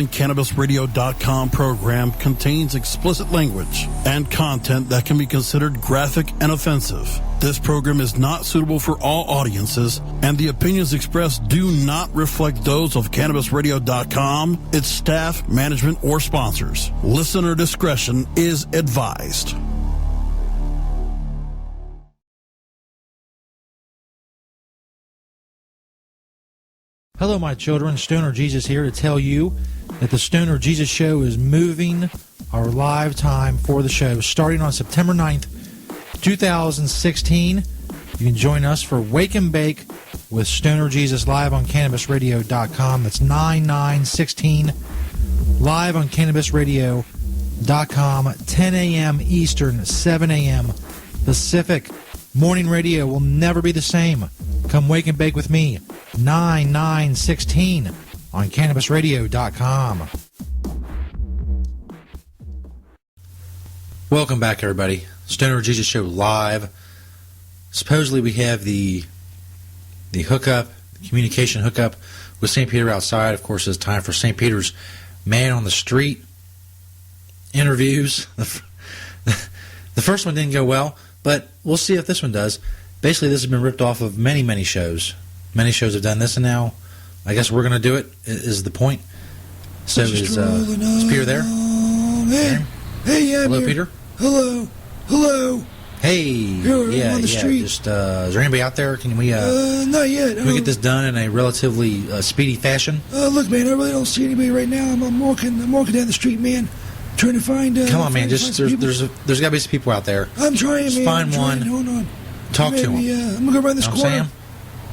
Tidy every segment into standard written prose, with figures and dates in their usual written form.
CannabisRadio.com program contains explicit language and content that can be considered graphic and offensive. This program is not suitable for all audiences, and the opinions expressed do not reflect those of CannabisRadio.com, its staff, management, or sponsors. Listener discretion is advised. Hello, my children. Stoner Jesus here to tell you that the Stoner Jesus Show is moving our live time for the show starting on September 9th, 2016. You can join us for Wake and Bake with Stoner Jesus live on CannabisRadio.com. That's 9/9/16 live on CannabisRadio.com, 10 a.m. Eastern, 7 a.m. Pacific. Morning radio will never be the same. Come Wake and Bake with me, 9/9/16 on CannabisRadio.com. Welcome back, everybody. Stoner Jesus Show live. Supposedly we have the hookup, communication hookup with St. Peter outside. Of course, it's time for St. Peter's Man on the Street interviews. The first one didn't go well, but we'll see if this one does. Basically, this has been ripped off of many, many shows. Many shows have done this, and now I guess we're going to do it, is the point. So is Peter there? Hey, I'm hello, here. Peter? Hello. Hey. Here, on the street. Just, is there anybody out there? Can we not yet. Can we get this done in a relatively speedy fashion? Look, man, I really don't see anybody right now. I'm walking down the street, man. Trying to find. Come on, man. Just there's got to be some people out there. I'm trying, just man. Find one. Hold on. Talk to him. I'm gonna go around this know corner. What I'm saying?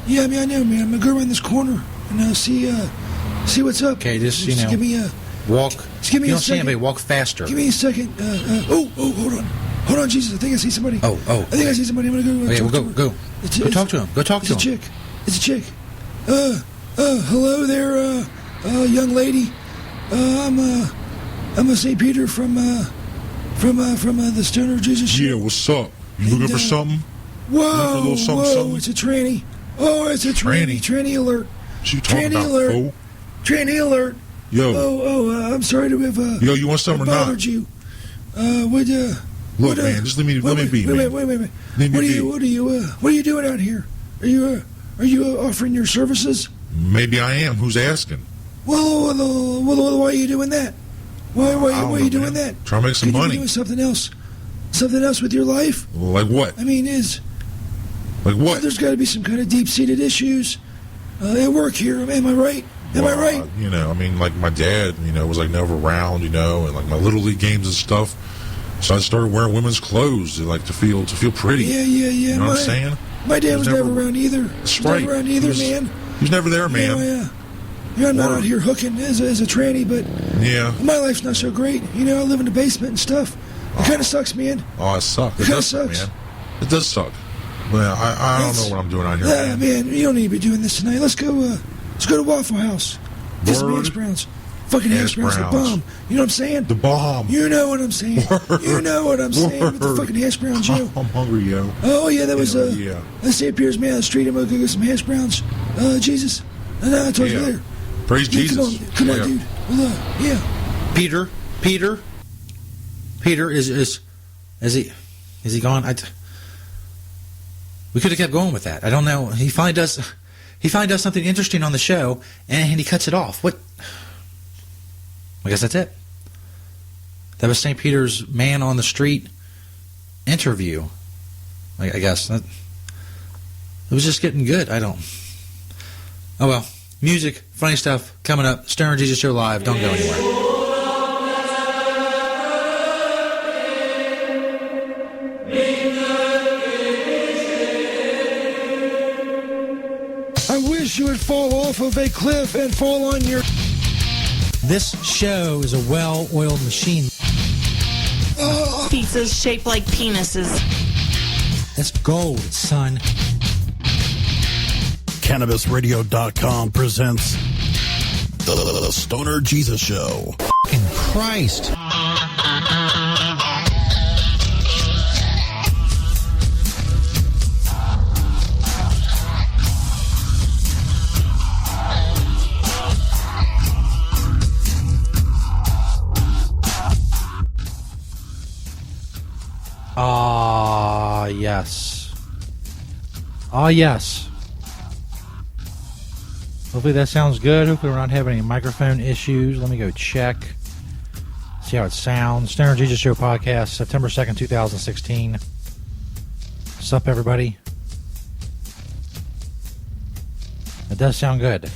Yeah, I mean, I know, man. I'm gonna go around this corner and see what's up. Okay, just give me a walk. Just give me you a don't second. see anybody. Walk faster. Give me a second. Hold on, Jesus. I think I see somebody. I think I see somebody. I'm gonna go. Okay, go talk to him. Go talk to him. It's a chick. Hello there, young lady. I'm a St. Peter from the Stoner Jesus Show. Yeah, what's up? You looking for something? Whoa, something? It's a tranny. Oh, it's a tranny. Tranny alert. What you talking about, fool? Tranny alert. Yo. I'm sorry to have Yo, you want something or not? bothered you. Look, man, just let me be, man. Wait. What are you doing out here? Are you offering your services? Maybe I am. Who's asking? Well, why are you doing that? Why are you doing that? Trying to make some money. money. You doing something else? Something else with your life? Like what? I mean, like what? There's got to be some kind of deep-seated issues at work here. Am I right? Am I right? You know, I mean, like my dad, was like never around, and like my little league games and stuff. So I started wearing women's clothes, to feel pretty. Yeah. You know what I'm saying? My dad was never around either. That's right. Never around either, man. He was never there, man. Yeah, I'm not out here hooking as a tranny, but my life's not so great. I live in the basement and stuff. It kind of sucks, man. Oh, it sucks. It does suck, man. It does suck. Well, I don't know what I'm doing out here. Man, you don't need to be doing this tonight. Let's go to Waffle House. Get some hash browns. Fucking hash browns, the bomb. You know what I'm saying? The bomb. You know what I'm saying. Word. You know what I'm saying with the fucking hash browns, yo. I'm hungry, yo. Oh, yeah, that was, let's say Peter's Man on the street. I'm going to go get some hash browns. Jesus. I told you later. Praise Jesus. Come on, dude. Well, Peter, is he gone? We could have kept going with that. I don't know. He finally does something interesting on the show, and he cuts it off. What? I guess that's it. That was St. Peter's Man on the Street interview. I guess it was just getting good. Oh well. Music, funny stuff coming up. Stoner Jesus Show live. Don't go anywhere. I wish you would fall off of a cliff and fall on your... This show is a well-oiled machine. Pizzas shaped like penises. That's gold, son. CannabisRadio.com presents the Stoner Jesus Show. Fucking Christ. yes. Oh, yes. Hopefully that sounds good. Hopefully we're not having any microphone issues. Let me go check. See how it sounds. Stoner Jesus Show podcast, September 2nd, 2016. What's up, everybody? It does sound good.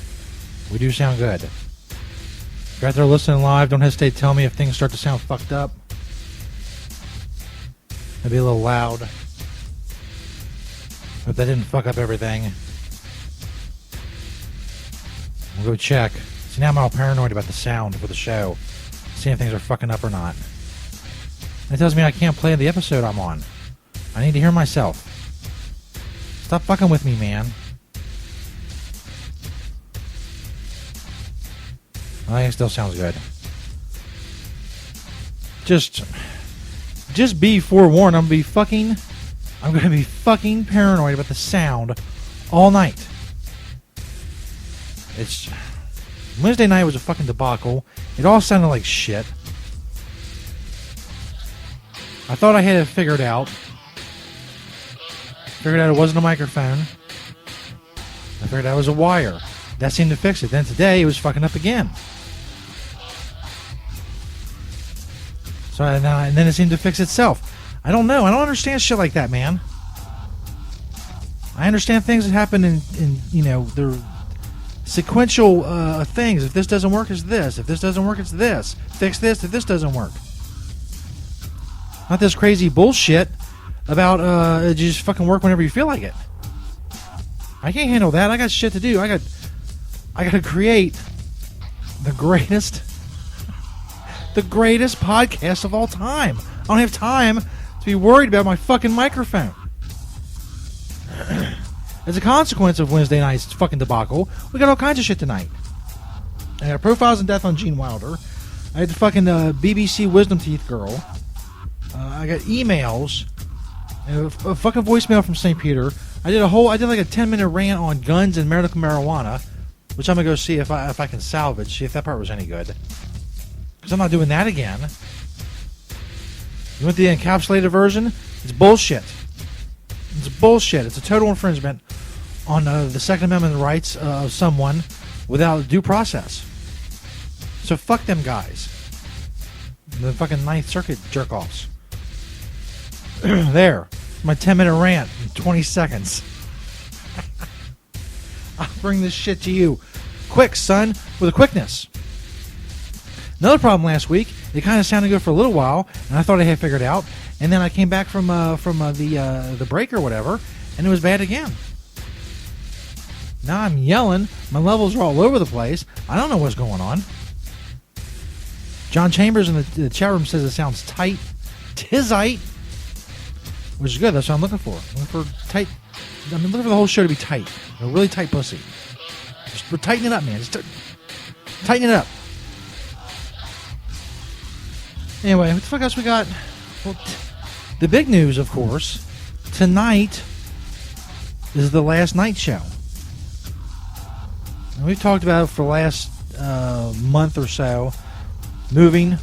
We do sound good. If you're out there listening live, don't hesitate to tell me if things start to sound fucked up. Maybe a little loud. Hope that didn't fuck up everything. We'll go check. See, now I'm all paranoid about the sound for the show. See if things are fucking up or not. That tells me I can't play the episode I'm on. I need to hear myself. Stop fucking with me, man. I think it still sounds good. Just be forewarned. I'm gonna be fucking paranoid about the sound all night. It's Wednesday night was a fucking debacle. It all sounded like shit. I thought I had it figured out. Figured out it wasn't a microphone. I figured out it was a wire. That seemed to fix it. Then today it was fucking up again. So and then it seemed to fix itself. I don't know. I don't understand shit like that, man. I understand things that happen in they're sequential things. If this doesn't work, it's this. If this doesn't work, it's this. Fix this if this doesn't work. Not this crazy bullshit about just fucking work whenever you feel like it. I can't handle that. I got shit to do. I got to create the greatest podcast of all time. I don't have time to be worried about my fucking microphone. As a consequence of Wednesday night's fucking debacle, we got all kinds of shit tonight. I got Profiles in Death on Gene Wilder. I had the fucking BBC Wisdom Teeth girl. I got emails. And a fucking voicemail from St. Peter. I did like a 10-minute rant on guns and medical marijuana, which I'm gonna go see if I can salvage, see if that part was any good. Because I'm not doing that again. You want the encapsulated version? It's bullshit. It's bullshit. It's a total infringement on the Second Amendment rights of someone without due process. So fuck them guys. The fucking Ninth Circuit jerk-offs. There. My 10-minute rant in 20 seconds. I'll bring this shit to you. Quick, son, with a quickness. Another problem last week, it kind of sounded good for a little while, and I thought I had figured it out, and then I came back from the break or whatever, and it was bad again. Now I'm yelling. My levels are all over the place. I don't know what's going on. John Chambers in the chat room says it sounds tight. Tizite. Which is good. That's what I'm looking for. I'm looking for tight. I'm looking for the whole show to be tight. A really tight pussy. We're tightening it up, man. Just tighten it up. Anyway, what the fuck else we got? Well, the big news, of course, tonight is the last night show. And we've talked about it for the last month or so. Moving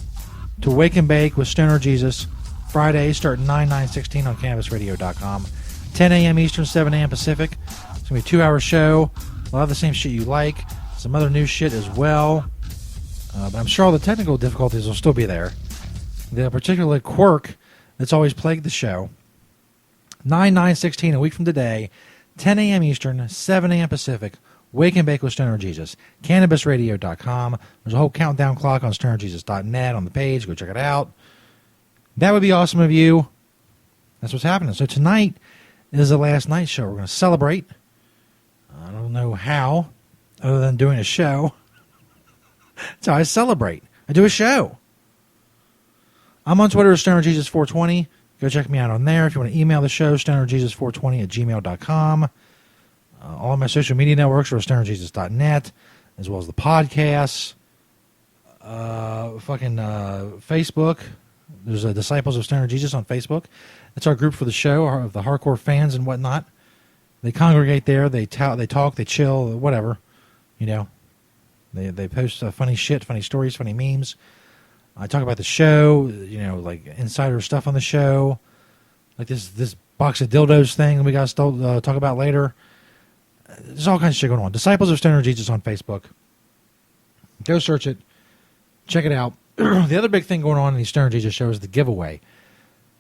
to Wake and Bake with Stoner Jesus. Friday, starting 9/9/16 on CannabisRadio.com. 10 a.m. Eastern, 7 a.m. Pacific. It's going to be a 2-hour show. A lot of the same shit you like. Some other new shit as well. But I'm sure all the technical difficulties will still be there. The particular quirk that's always plagued the show. 9/9/16, a week from today. 10 a.m. Eastern, 7 a.m. Pacific. Wake and Bake with Stoner Jesus. CannabisRadio.com. There's a whole countdown clock on StonerJesus.net on the page. Go check it out. That would be awesome of you. That's what's happening. So tonight is the last night show. We're going to celebrate. I don't know how, other than doing a show. That's how I celebrate. I do a show. I'm on Twitter as StonerJesus420. Go check me out on there. If you want to email the show, StonerJesus420@gmail.com. All of my social media networks are StonerJesus.net, as well as the podcasts. Facebook. There's a Disciples of Stoner Jesus on Facebook. That's our group for the show, of the hardcore fans and whatnot. They congregate there. They talk, they chill, whatever. You know, they post funny shit, funny stories, funny memes. I talk about the show, you know, like insider stuff on the show. like this box of dildos thing we got to talk about later. There's all kinds of shit going on. Disciples of Stoner Jesus on Facebook. Go search it. Check it out. The other big thing going on in the Stoner Jesus Show is the giveaway.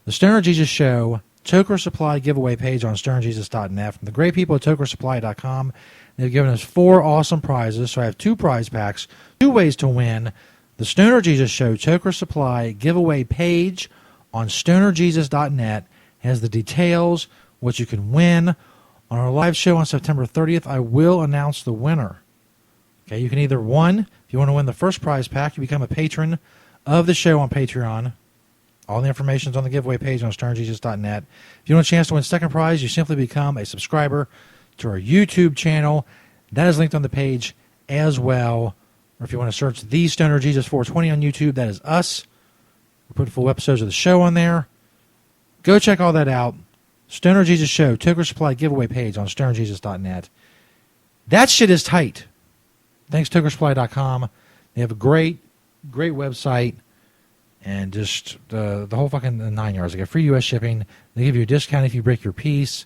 The Stoner Jesus Show Toker Supply giveaway page on stonerjesus.net from the great people at tokersupply.com. They've given us 4 awesome prizes, so I have 2 prize packs, 2 ways to win. The Stoner Jesus Show Toker Supply giveaway page on stonerjesus.net has the details, what you can win. On our live show on September 30th, I will announce the winner. Okay, you can either, one, if you want to win the first prize pack, you become a patron of the show on Patreon. All the information is on the giveaway page on stonerjesus.net. If you want a chance to win second prize, you simply become a subscriber to our YouTube channel. That is linked on the page as well. Or if you want to search The Stoner Jesus 420 on YouTube, that is us. We put full episodes of the show on there. Go check all that out. Stoner Jesus Show, Toker Supply giveaway page on stonerjesus.net. That shit is tight. Thanks, tokersupply.com. They have a great website. And just the whole fucking 9 yards. They get free U.S. shipping. They give you a discount if you break your piece.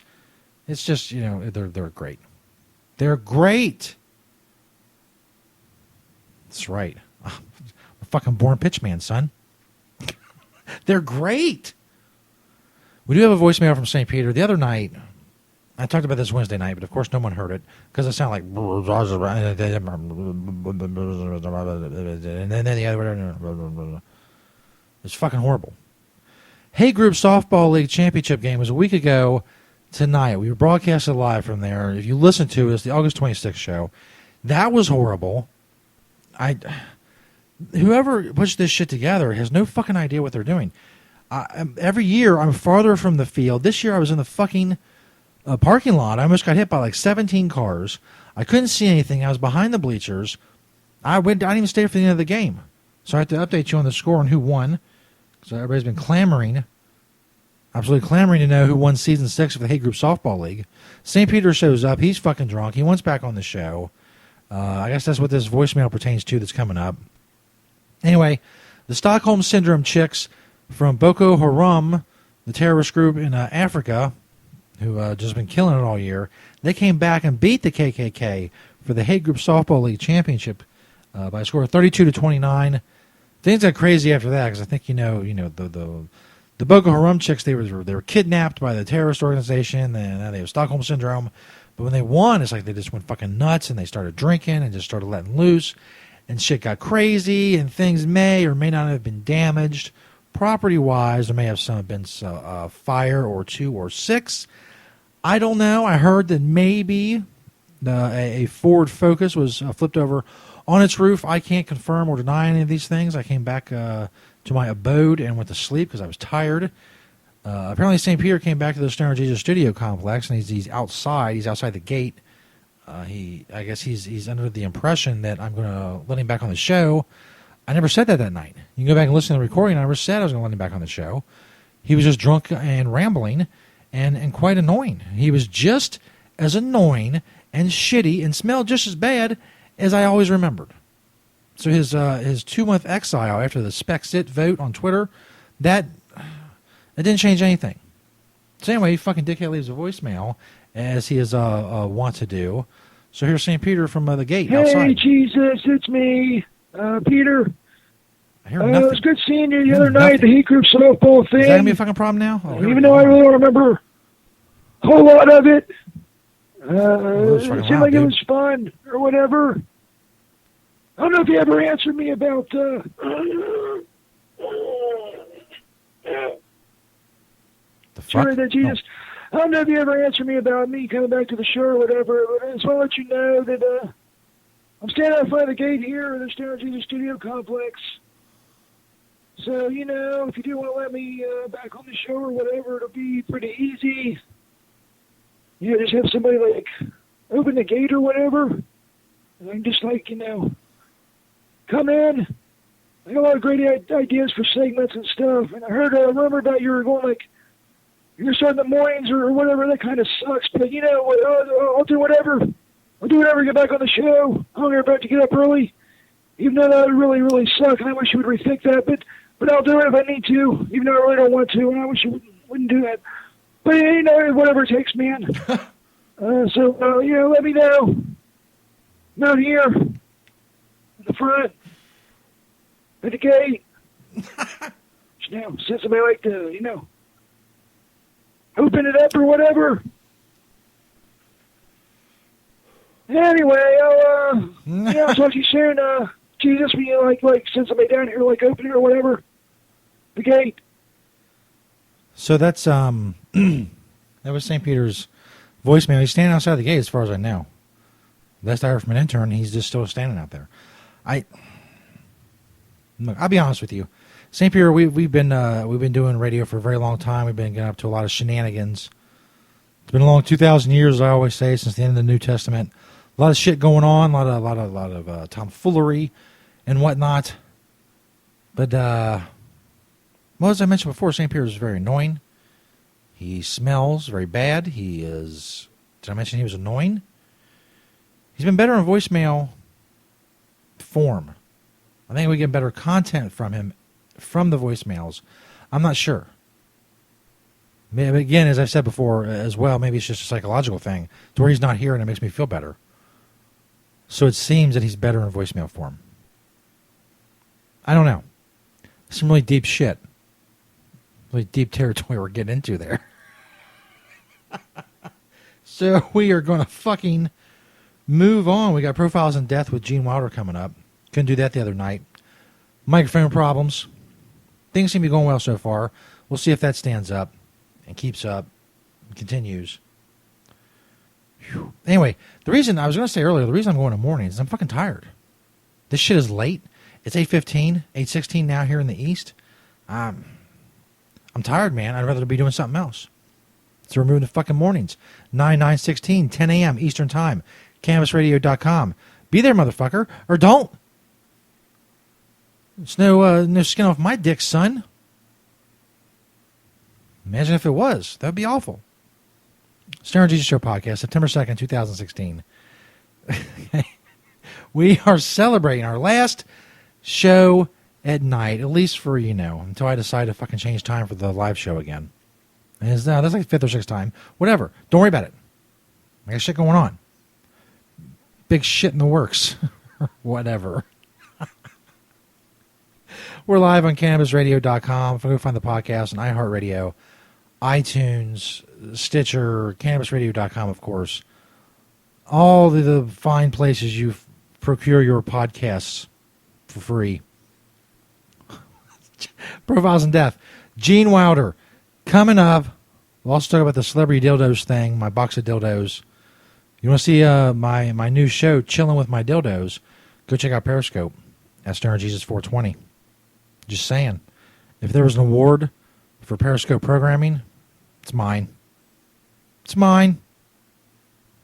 It's just, they're great. They're great. That's right. I'm a fucking born pitchman, son. They're great. We do have a voicemail from St. Peter. The other night, I talked about this Wednesday night, but of course no one heard it because it sounded like... And then the other... It's fucking horrible. Hey Group Softball League Championship game was a week ago tonight. We were broadcasted live from there. If you listen to it, it's the August 26th show. That was horrible. Whoever puts this shit together has no fucking idea what they're doing. Every year, I'm farther from the field. This year, I was in the fucking parking lot. I almost got hit by like 17 cars. I couldn't see anything. I was behind the bleachers. I didn't even stay for the end of the game. So I have to update you on the score and who won. So everybody's been absolutely clamoring to know who won Season 6 of the Hey Group Softball League. St. Peter shows up. He's fucking drunk. He wants back on the show. I guess that's what this voicemail pertains to that's coming up. Anyway, the Stockholm Syndrome chicks from Boko Haram, the terrorist group in Africa, who just been killing it all year, they came back and beat the KKK for the Hey Group Softball League Championship by a score of 32-29. Things got crazy after that because I think the Boko Haram chicks, they were kidnapped by the terrorist organization and they have Stockholm Syndrome. But when they won, it's like they just went fucking nuts and they started drinking and just started letting loose. And shit got crazy and things may or may not have been damaged. Property-wise, there may have been a fire or 2 or 6. I don't know. I heard that maybe a Ford Focus was flipped over on its roof. I can't confirm or deny any of these things. I came back to my abode and went to sleep because I was tired. Apparently, St. Peter came back to the Stoner Jesus studio complex, and he's outside. He's outside the gate. I guess he's under the impression that I'm going to let him back on the show. I never said that night. You can go back and listen to the recording. I never said I was going to let him back on the show. He was just drunk and rambling and quite annoying. He was just as annoying and shitty and smelled just as bad as I always remembered. So his 2-month exile after the Spexit vote on Twitter, that didn't change anything. So anyway, fucking dickhead leaves a voicemail, as he is wont to do. So here's St. Peter from the gate outside. Hey, Jesus, it's me, Peter. I hear nothing. It was good seeing you the other night at the Heat Group softball thing. Is that going to be a fucking problem now? Even though I really don't remember a whole lot of it. It seemed like it was fun or whatever. I don't know if you ever answered me about The fuck? sorry that you just I don't know if you ever answered me about me coming back to the show or whatever, but I just want to let you know that I'm standing outside the gate here at the Stoner Jesus Studio Complex. So, if you do want to let me back on the show or whatever, it'll be pretty easy. Just have somebody, open the gate or whatever. And I can just, come in. I got a lot of great ideas for segments and stuff. And I heard a rumor about you were going, you're starting the mornings or whatever. That kind of sucks. But, I'll do whatever. I'll do whatever to get back on the show. I'm only about to get up early. Even though that would really, really suck. And I wish you would rethink that. But I'll do it if I need to. Even though I really don't want to. And I wish you wouldn't do that. But you know, whatever it takes, man. So you know, let me know. I'm out here at the front, at the gate. You know, since somebody like to, you know, open it up or whatever. Anyway, I'll talk to you soon. Jesus, will you like send somebody down here, like open it or whatever? The gate. So that's that was St. Peter's voicemail. He's standing outside the gate, as far as I know. Last I heard from an intern, he's just still standing out there. Look, I'll be honest with you, St. Peter. We've been doing radio for a very long time. We've been getting up to a lot of shenanigans. It's been a long 2,000 years, as I always say, since the end of the New Testament. A lot of shit going on, a lot of tomfoolery and whatnot. But well, as I mentioned before, St. Peter is very annoying. He smells very bad. Did I mention he was annoying? He's been better in voicemail form. I think we get better content from him from the voicemails. I'm not sure. Maybe, again, as I've said before as well, maybe it's just a psychological thing to where he's not here and it makes me feel better. So it seems that he's better in voicemail form. I don't know. Some really deep shit. Really deep territory we're getting into there. So we are going to fucking move on. We got Profiles in Death with Gene Wilder coming up. Couldn't do that the other night. Microphone problems. Things seem to be going well so far. We'll see if that stands up and keeps up and continues. Whew. Anyway, the reason I was going to say earlier, the reason I'm going in the morning is I'm fucking tired. This shit is late. It's 8:15, 8:16 now here in the East. I'm tired, man. I'd rather be doing something else. So we're moving to fucking mornings. 9, 9, 16, 10 a.m. Eastern Time. CannabisRadio.com. Be there, motherfucker. Or don't. It's no skin off my dick, son. Imagine if it was. That would be awful. Stoner Jesus Show podcast, September 2nd, 2016. We are celebrating our last show at night, at least for, until I decide to fucking change time for the live show again. And that's like the 5th or 6th time. Whatever. Don't worry about it. I got shit going on. Big shit in the works. Whatever. We're live on CannabisRadio.com. Go find the podcast on iHeartRadio, iTunes, Stitcher, CannabisRadio.com, of course. All the fine places you procure your podcasts for free. Profiles in Death. Gene Wilder. Coming up. We'll also talk about the celebrity dildos thing, my box of dildos. You want to see my new show, Chilling with My Dildos, go check out Periscope at Stoner Jesus 420. Just saying. If there was an award for Periscope programming, it's mine. It's mine.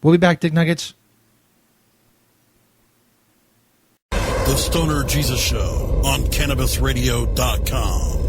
We'll be back, Dick Nuggets. The Stoner Jesus Show on CannabisRadio.com.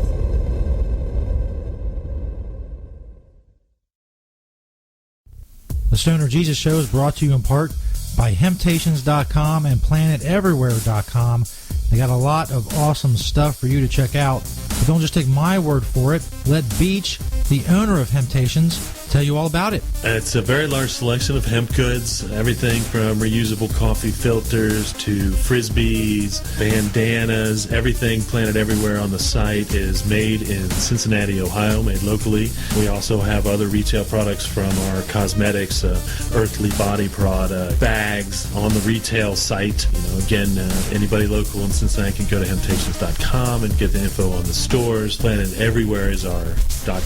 The Stoner Jesus Show is brought to you in part by Hemptations.com and PlanetEverywhere.com. They got a lot of awesome stuff for you to check out. But don't just take my word for it. Let Beach, the owner of Hemptations, tell you all about it. It's a very large selection of hemp goods, everything from reusable coffee filters to frisbees, bandanas, everything Planet Everywhere on the site is made in Cincinnati, Ohio, made locally. We also have other retail products from our cosmetics, Earthly Body product, bags on the retail site. Again, anybody local in Cincinnati can go to Hemptations.com and get the info on the stores. Planet Everywhere is our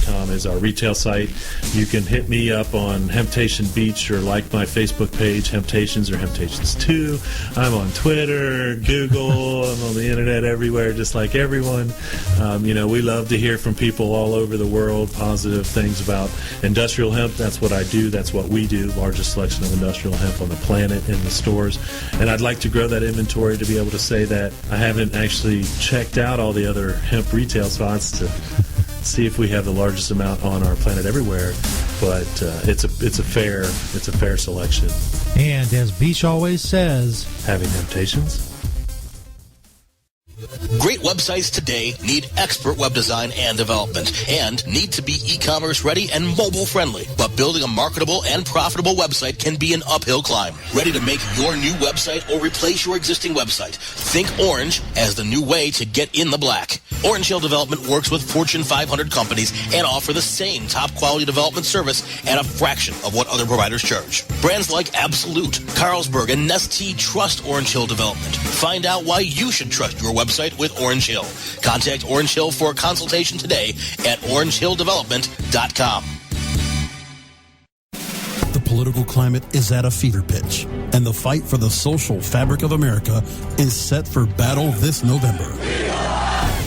.com is our retail site. You can hit me up on Hemptation Beach or like my Facebook page, Hemptations or Hemptations 2. I'm on Twitter, Google, I'm on the internet everywhere, just like everyone. We love to hear from people all over the world, positive things about industrial hemp. That's what I do. That's what we do. Largest selection of industrial hemp on the planet in the stores. And I'd like to grow that inventory to be able to say that I haven't actually checked out all the other hemp retail spots to see if we have the largest amount on our Planet Everywhere, but it's a fair selection. And as Beach always says, having Hemptations. Great weather websites today need expert web design and development and need to be e-commerce ready and mobile friendly. But building a marketable and profitable website can be an uphill climb. Ready to make your new website or replace your existing website? Think Orange as the new way to get in the black. Orange Hill Development works with Fortune 500 companies and offer the same top quality development service at a fraction of what other providers charge. Brands like Absolute, Carlsberg, and Nestea trust Orange Hill Development. Find out why you should trust your website with Orange Hill. Contact Orange Hill for a consultation today at orangehilldevelopment.com. The political climate is at a fever pitch, and the fight for the social fabric of America is set for battle this November.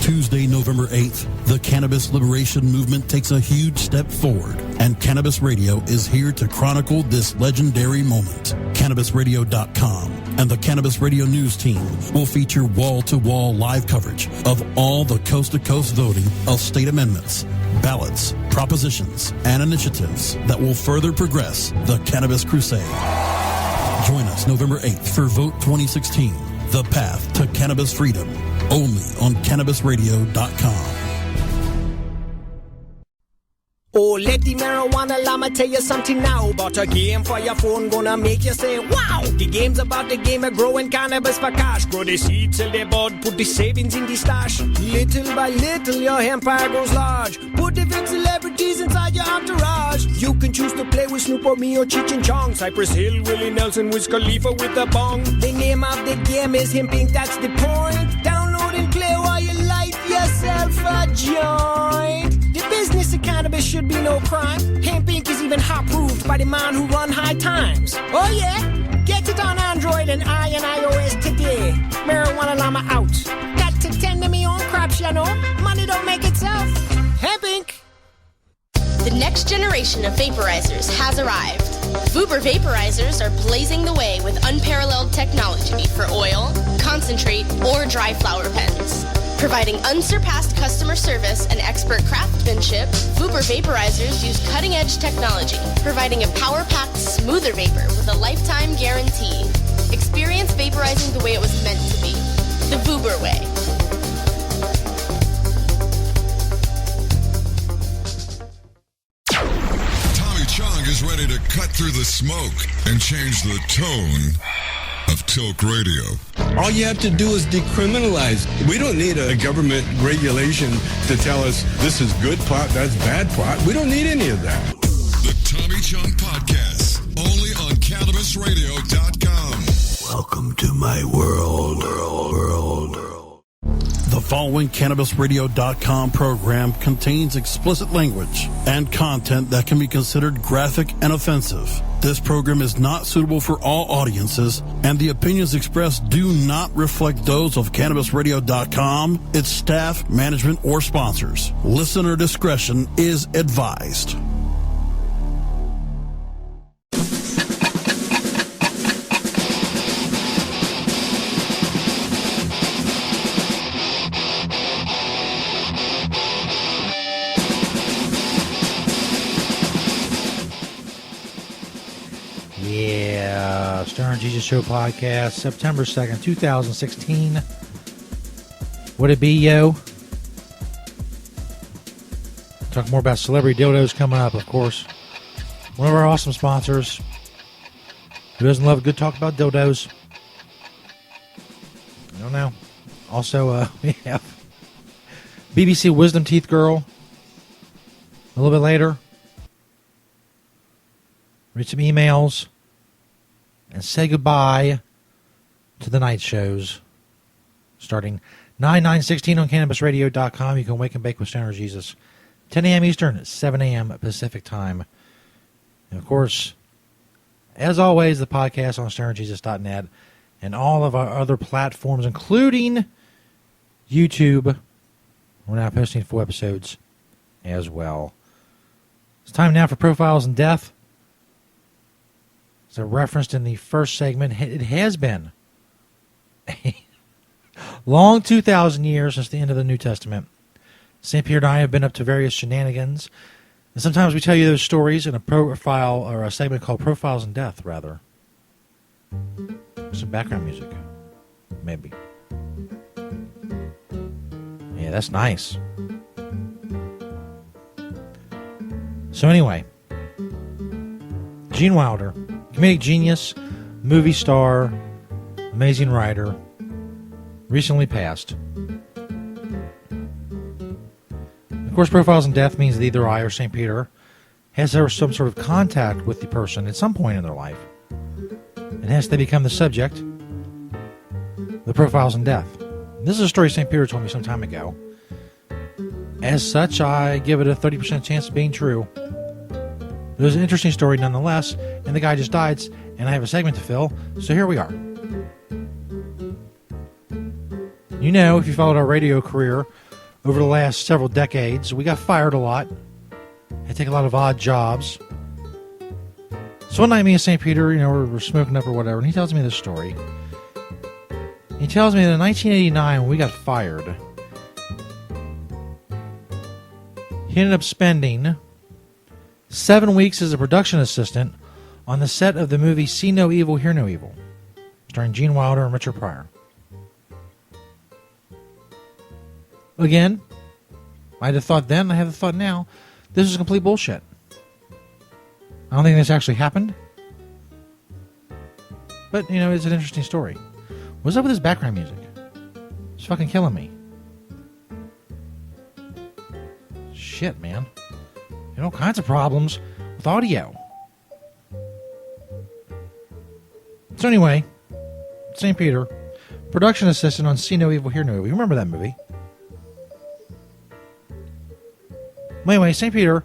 Tuesday, November 8th, the cannabis liberation movement takes a huge step forward, and Cannabis Radio is here to chronicle this legendary moment. CannabisRadio.com and the Cannabis Radio News team will feature wall-to-wall live coverage of all the coast-to-coast voting of state amendments, ballots, propositions, and initiatives that will further progress the cannabis crusade. Join us November 8th for Vote 2016, the path to cannabis freedom, only on CannabisRadio.com. Oh, let the marijuana llama tell you something now about a game for your phone gonna make you say, wow! The game's about the game of growing cannabis for cash. Grow the seed, sell the bud, put the savings in the stash. Little by little, your empire grows large. Put different celebrities inside your entourage. You can choose to play with Snoop or me or Cheech and Chong, Cypress Hill, Willie Nelson, Wiz Khalifa with a bong. The name of the game is Hemp Inc., that's the point. Download and play while you light yourself a joint. The business of cannabis should be no crime. Hemp Inc. is even hot-proofed by the man who run High Times. Oh yeah? Get it on Android and iOS today. Marijuana Llama out. Got to tend to me own crops, you know. Money don't make itself. Hemp Inc. The next generation of vaporizers has arrived. Vuber vaporizers are blazing the way with unparalleled technology for oil, concentrate, or dry flower pens. Providing unsurpassed customer service and expert craftsmanship, Vuber vaporizers use cutting-edge technology, providing a power-packed, smoother vapor with a lifetime guarantee. Experience vaporizing the way it was meant to be. The Vuber way. Tommy Chong is ready to cut through the smoke and change the tone of Tilk Radio. All you have to do is decriminalize. We don't need a government regulation to tell us this is good pot, that's bad pot. We don't need any of that. The Tommy Chong Podcast, only on CannabisRadio.com. Welcome to my world. The following CannabisRadio.com program contains explicit language and content that can be considered graphic and offensive. This program is not suitable for all audiences, and the opinions expressed do not reflect those of CannabisRadio.com, its staff, management, or sponsors. Listener discretion is advised. Stoner Jesus Show podcast, September 2nd, 2016. Would it be, yo? Talk more about celebrity dildos coming up, of course. One of our awesome sponsors. Who doesn't love a good talk about dildos? I don't know. Also, we have BBC Wisdom Teeth Girl. A little bit later. Read some emails. And say goodbye to the night shows. Starting 9/9/16 on CannabisRadio.com. You can wake and bake with Stoner Jesus. 10 a.m. Eastern, 7 a.m. Pacific time. And of course, as always, the podcast on StonerJesus.net and all of our other platforms, including YouTube. We're now posting full episodes as well. It's time now for Profiles in Death. As I referenced in the first segment, it has been a long 2,000 years since the end of the New Testament. St. Peter and I have been up to various shenanigans, and sometimes we tell you those stories in a profile or a segment called Profiles in Death, rather. Some background music, maybe. Yeah, that's nice. So anyway, Gene Wilder, comedic genius, movie star, amazing writer, recently passed. Of course, Profiles in Death means that either I or St. Peter has some sort of contact with the person at some point in their life. And hence they become the subject, the Profiles in Death. This is a story St. Peter told me some time ago. As such, I give it a 30% chance of being true. It was an interesting story nonetheless, and the guy just died, and I have a segment to fill, so here we are. You know, if you followed our radio career over the last several decades, we got fired a lot. Had to take a lot of odd jobs. So one night, me and St. Peter, we're smoking up or whatever, and he tells me this story. He tells me that in 1989, when we got fired, he ended up spending 7 weeks as a production assistant on the set of the movie See No Evil, Hear No Evil, starring Gene Wilder and Richard Pryor. Again, I had a thought then, I have the thought now, this is complete bullshit. I don't think this actually happened. But, it's an interesting story. What's up with this background music? It's fucking killing me. Shit, man. All kinds of problems with audio. So anyway, St. Peter, production assistant on See No Evil, Hear No Evil. You remember that movie? Well, anyway, St. Peter,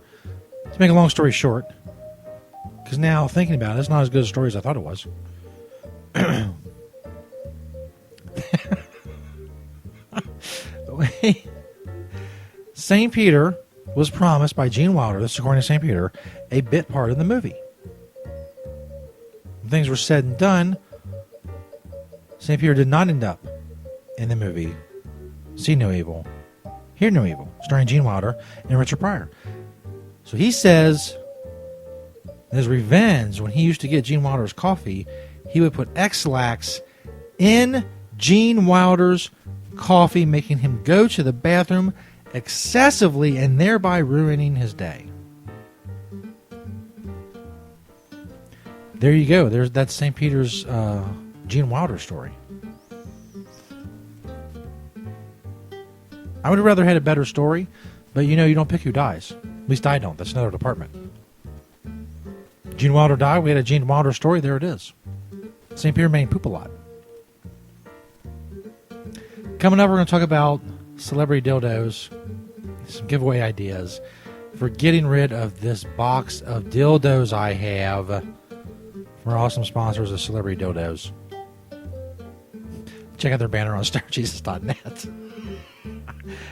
to make a long story short, because now thinking about it, it's not as good a story as I thought it was. St. Peter was promised by Gene Wilder, this is according to St. Peter, a bit part in the movie. When things were said and done, St. Peter did not end up in the movie See No Evil, Hear No Evil, starring Gene Wilder and Richard Pryor. So he says, in his revenge, when he used to get Gene Wilder's coffee, he would put X-Lax in Gene Wilder's coffee, making him go to the bathroom excessively and thereby ruining his day. There you go. That's St. Peter's Gene Wilder story. I would have rather had a better story, but you don't pick who dies. At least I don't. That's another department. Gene Wilder died. We had a Gene Wilder story. There it is. St. Peter made poop a lot. Coming up, we're going to talk about celebrity dildos, some giveaway ideas for getting rid of this box of dildos I have from our awesome sponsors of Celebrity Dildos. Check out their banner on StarJesus.net.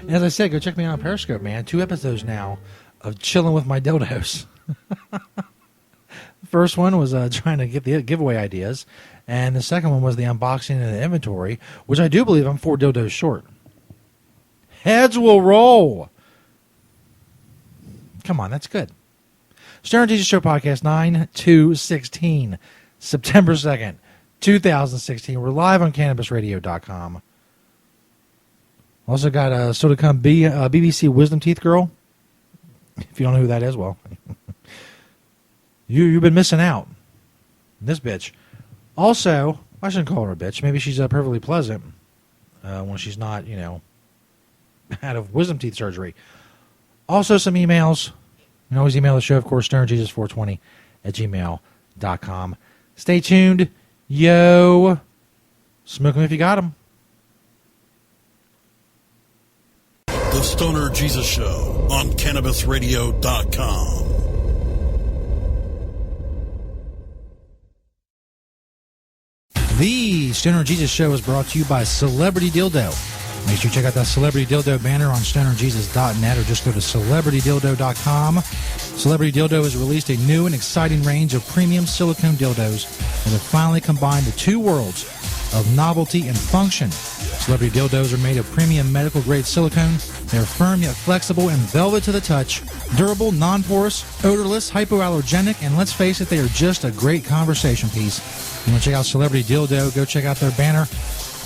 And as I said, go check me out on Periscope, man. 2 episodes now of chilling with my dildos. The first one was trying to get the giveaway ideas, and the second one was the unboxing and the inventory, which I do believe I'm 4 dildos short. Heads will roll. Come on, that's good. Stoner Jesus Show Podcast 9/2/16, September 2nd, 2016. We're live on CannabisRadio.com. Also got still to come BBC Wisdom Teeth Girl. If you don't know who that is, well, you've been missing out. This bitch. Also, I shouldn't call her a bitch. Maybe she's perfectly pleasant when she's not, out of wisdom teeth surgery. Also, some emails. You can always email the show, of course, stonerjesus420@gmail.com. Stay tuned. Yo. Smoke them if you got them. The Stoner Jesus Show on CannabisRadio.com. The Stoner Jesus Show is brought to you by Celebrity Dildo. Make sure you check out that Celebrity Dildo banner on StonerJesus.net or just go to CelebrityDildo.com. Celebrity Dildo has released a new and exciting range of premium silicone dildos that have finally combined the two worlds of novelty and function. Celebrity Dildos are made of premium medical-grade silicone. They are firm yet flexible and velvet to the touch, durable, non-porous, odorless, hypoallergenic, and let's face it, they are just a great conversation piece. You want to check out Celebrity Dildo, go check out their banner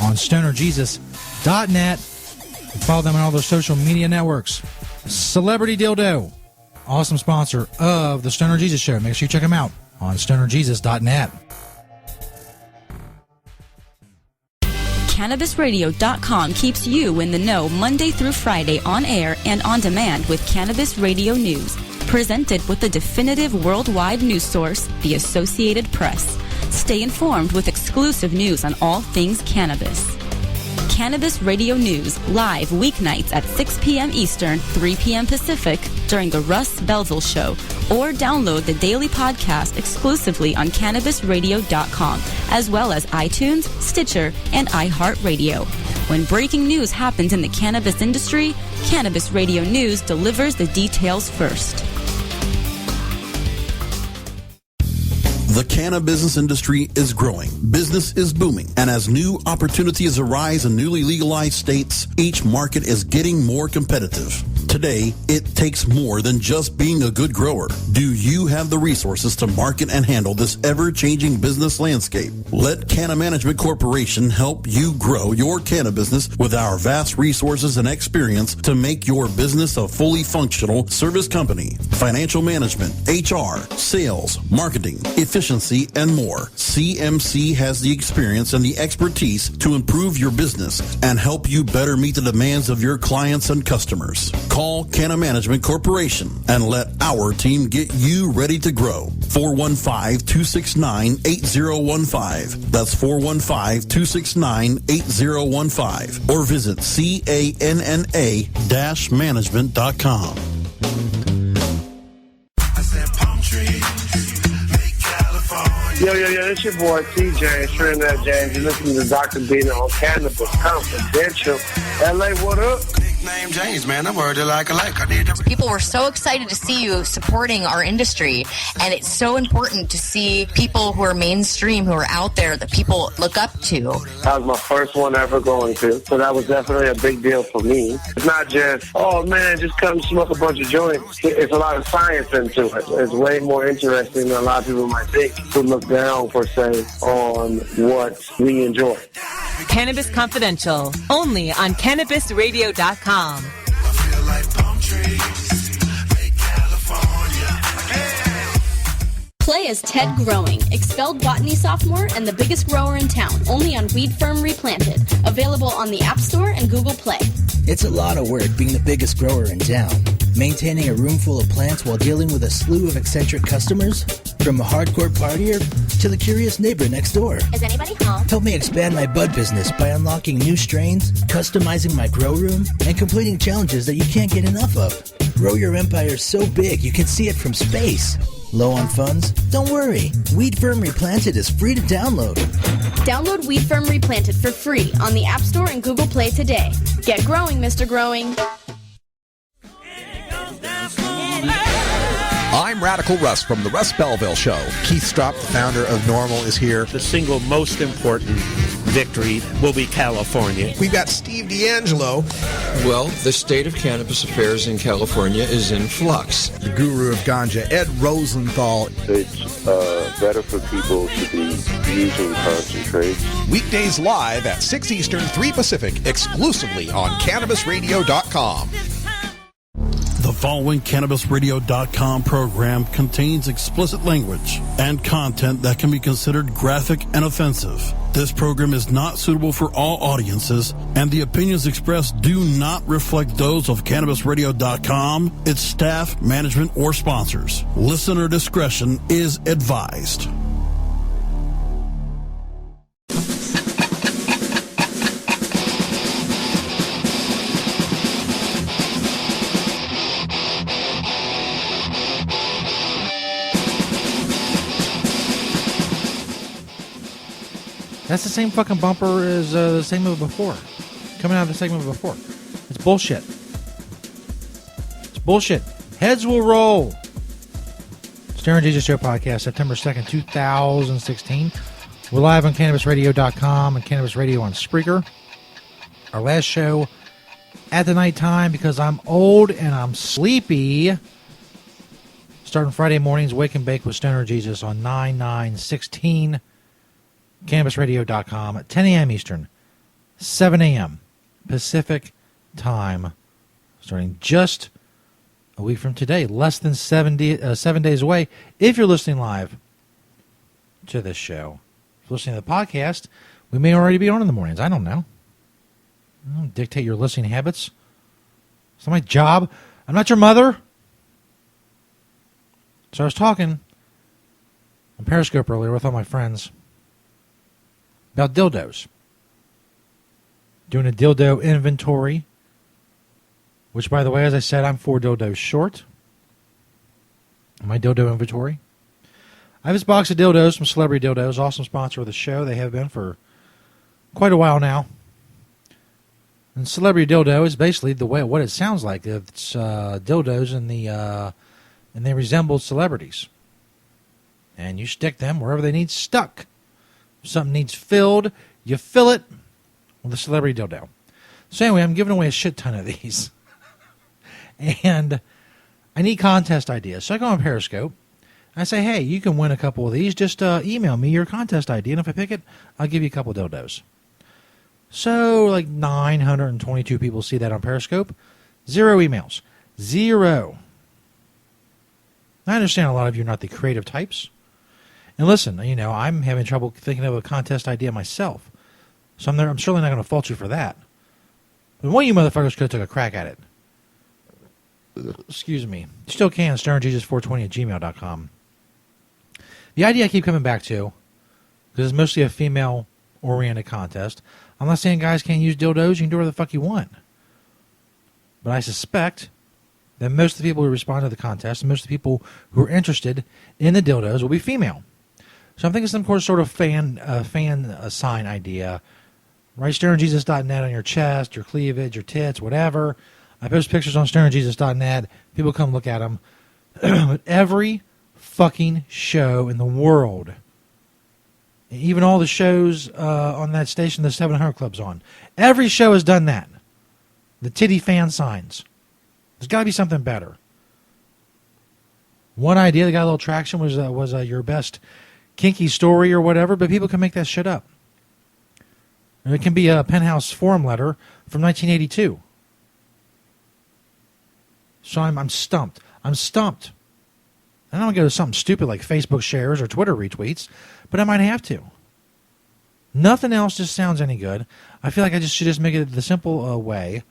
on StonerJesus.net. Follow them on all their social media networks. Celebrity Dildo, awesome sponsor of the Stoner Jesus Show. Make sure you check them out on stonerjesus.net. CannabisRadio.com keeps you in the know Monday through Friday on air and on demand with Cannabis Radio News. Presented with the definitive worldwide news source, the Associated Press. Stay informed with exclusive news on all things cannabis. Cannabis Radio News, live weeknights at 6 p.m. Eastern, 3 p.m. Pacific, during the Russ Belville Show, or download the daily podcast exclusively on CannabisRadio.com, as well as iTunes, Stitcher, and iHeartRadio. When breaking news happens in the cannabis industry, Cannabis Radio News delivers the details first. The cannabis industry is growing. Business is booming. And as new opportunities arise in newly legalized states, each market is getting more competitive. Today, it takes more than just being a good grower. Do you have the resources to market and handle this ever-changing business landscape? Let Canna Management Corporation help you grow your canna business with our vast resources and experience to make your business a fully functional service company. Financial management, HR, sales, marketing, efficiency, and more. CMC has the experience and the expertise to improve your business and help you better meet the demands of your clients and customers. Call Canna Management Corporation and let our team get you ready to grow. 415-269-8015. That's 415-269-8015. Or visit canna-management.com. Yo, it's your boy TJ, Trinidad James. You're listening to Dr. Bina on Cannabis Confidential. LA, what up? Name James, man. I'm already like. People were so excited to see you supporting our industry, and it's so important to see people who are mainstream, who are out there, that people look up to. That was my first one ever going to, so that was definitely a big deal for me. It's not just, oh man, just come smoke a bunch of joints. It's a lot of science into it. It's way more interesting than a lot of people might think who look down, per se, on what we enjoy. Cannabis Confidential, only on CannabisRadio.com. Play as Ted Growing, expelled botany sophomore and the biggest grower in town, only on Weed Firm Replanted. Available on the App Store and Google Play. It's a lot of work being the biggest grower in town. Maintaining a room full of plants while dealing with a slew of eccentric customers? From a hardcore partier to the curious neighbor next door. Is anybody home? Help me expand my bud business by unlocking new strains, customizing my grow room, and completing challenges that you can't get enough of. Grow your empire so big you can see it from space. Low on funds? Don't worry. Weed Firm Replanted is free to download. Download Weed Firm Replanted for free on the App Store and Google Play today. Get growing, Mr. Growing. I'm Radical Russ from the Russ Belville Show. Keith Stropp, the founder of NORML, is here. The single most important victory will be California. We've got Steve D'Angelo. Well, the state of cannabis affairs in California is in flux. The guru of ganja, Ed Rosenthal. It's better for people to be using concentrates. Weekdays live at 6 Eastern, 3 Pacific, exclusively on CannabisRadio.com. The following CannabisRadio.com program contains explicit language and content that can be considered graphic and offensive. This program is not suitable for all audiences, and the opinions expressed do not reflect those of CannabisRadio.com, its staff, management, or sponsors. Listener discretion is advised. That's the same fucking bumper as the segment before. Coming out of the segment before. It's bullshit. It's bullshit. Heads will roll. Stoner Jesus Show podcast, September 2nd, 2016. We're live on CannabisRadio.com and Cannabis Radio on Spreaker. Our last show at the night time because I'm old and I'm sleepy. Starting Friday mornings, Wake and Bake with Stoner Jesus on 9/9/16. CannabisRadio.com at 10 a.m. Eastern, 7 a.m. Pacific, time, starting just a week from today, less than 7 days away. If you're listening live to this show, if you're listening to the podcast, we may already be on in the mornings. I don't know. I don't dictate your listening habits. It's not my job. I'm not your mother. So I was talking on Periscope earlier with all my friends about dildos. Doing a dildo inventory, which, by the way, as I said, I'm 4 dildos short. My dildo inventory. I have this box of dildos from Celebrity Dildos, awesome sponsor of the show. They have been for quite a while now. And Celebrity Dildo is basically what it sounds like. It's dildos and they resemble celebrities. And you stick them wherever they need stuck. If something needs filled, you fill it with a Celebrity Dildo. So anyway, I'm giving away a shit ton of these. And I need contest ideas. So I go on Periscope. I say, hey, you can win a couple of these. Just email me your contest idea. And if I pick it, I'll give you a couple dildos. So like 922 people see that on Periscope. 0 emails. 0. I understand a lot of you are not the creative types. And listen, I'm having trouble thinking of a contest idea myself. So I'm certainly not going to fault you for that. But one of you motherfuckers could have took a crack at it. Excuse me. You still can. StonerJesus420@gmail.com. The idea I keep coming back to, because it's mostly a female-oriented contest. I'm not saying guys can't use dildos. You can do whatever the fuck you want. But I suspect that most of the people who respond to the contest, and most of the people who are interested in the dildos, will be female. So I'm thinking some sort of fan sign idea. Write StonerJesus.net on your chest, your cleavage, your tits, whatever. I post pictures on StonerJesus.net. People come look at them. But every fucking show in the world, even all the shows on that station the 700 Club's on, every show has done that. The titty fan signs. There's got to be something better. One idea that got a little traction was your best kinky story or whatever, but people can make that shit up. And it can be a Penthouse forum letter from 1982. So I'm stumped. I'm stumped. I don't want to go to something stupid like Facebook shares or Twitter retweets, but I might have to. Nothing else just sounds any good. I feel like I should just make it the simple way.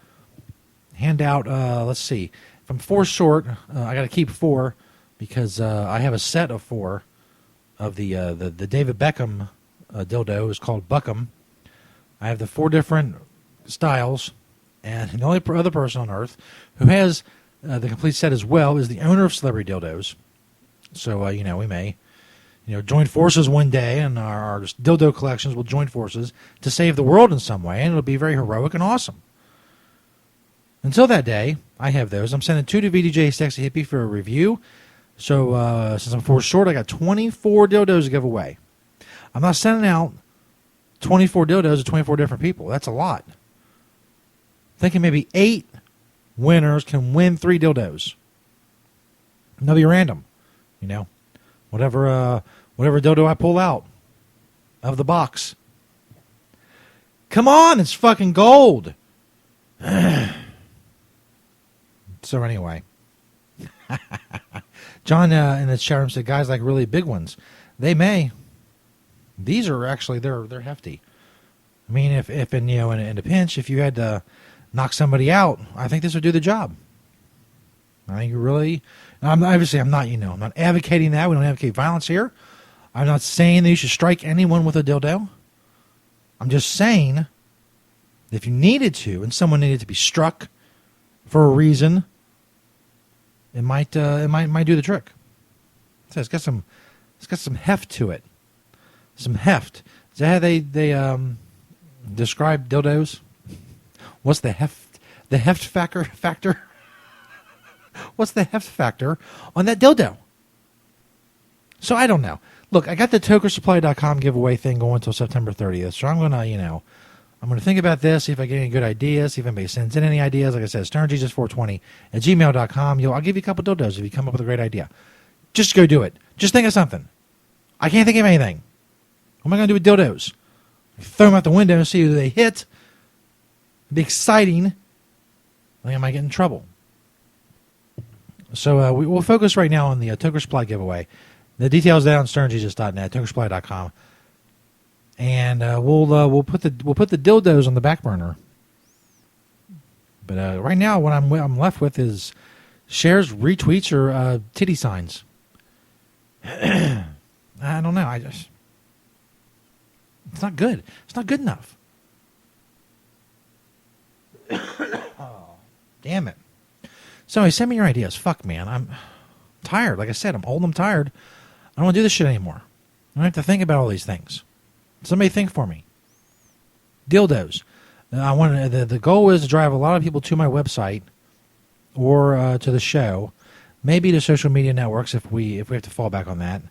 Hand out, let's see. If I'm 4 short, I got to keep 4 because I have a set of 4 of the David Beckham dildo is called Buckham. I have the 4 different styles, and the only other person on earth who has the complete set as well is the owner of Celebrity Dildos. So, we may, join forces one day, and our dildo collections will join forces to save the world in some way, and it'll be very heroic and awesome. Until that day, I have those. I'm sending 2 to VDJ Sexy Hippie for a review. So, since I'm 4 short, I got 24 dildos to give away. I'm not sending out 24 dildos to 24 different people. That's a lot. Thinking maybe 8 winners can win 3 dildos. And they'll be random. Whatever dildo I pull out of the box. Come on, it's fucking gold. So anyway, John in the chat room said, guys like really big ones. They may. These are actually, they're hefty. I mean, if in a pinch, if you had to knock somebody out, I think this would do the job. I think you really, I'm not advocating that. We don't advocate violence here. I'm not saying that you should strike anyone with a dildo. I'm just saying that if you needed to, and someone needed to be struck for a reason, it might do the trick. So it's got some heft to it. Some heft. Is that how they describe dildos? What's the heft? The heft factor? What's the heft factor on that dildo? So I don't know. Look, I got the tokersupply.com giveaway thing going until September 30th. So I'm gonna think about this, see if I get any good ideas, see if anybody sends in any ideas. Like I said, StonerJesus420@gmail.com. I'll give you a couple dildos if you come up with a great idea. Just go do it. Just think of something. I can't think of anything. What am I going to do with dildos? Throw them out the window and see who they hit. It'd be exciting. I think I might get in trouble. So we'll focus right now on the Toker Supply giveaway. The details down on stonerjesus.net, tokersupply.com, and we'll put the dildos on the back burner. But right now, what I'm left with is shares, retweets, or titty signs. I don't know. It's not good. It's not good enough. Oh, damn it. So send me your ideas. Fuck, man. I'm tired. Like I said, I'm old. I'm tired. I don't want to do this shit anymore. I don't have to think about all these things. Somebody think for me. Dildos. I want the goal is to drive a lot of people to my website or to the show, maybe to social media networks if we have to fall back on that.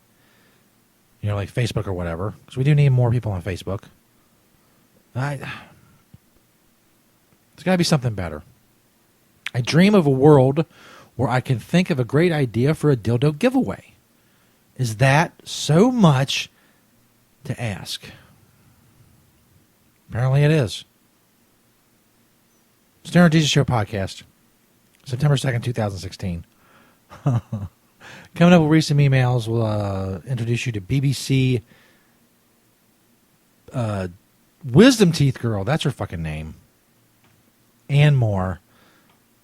You know, like Facebook or whatever, because we do need more people on Facebook. There's got to be something better. I dream of a world where I can think of a great idea for a dildo giveaway. Is that so much to ask? Apparently it is. Stoner Jesus Show podcast, September 2nd, 2016. Coming up with recent emails, we'll introduce you to BBC Wisdom Teeth Girl. That's her fucking name. And more.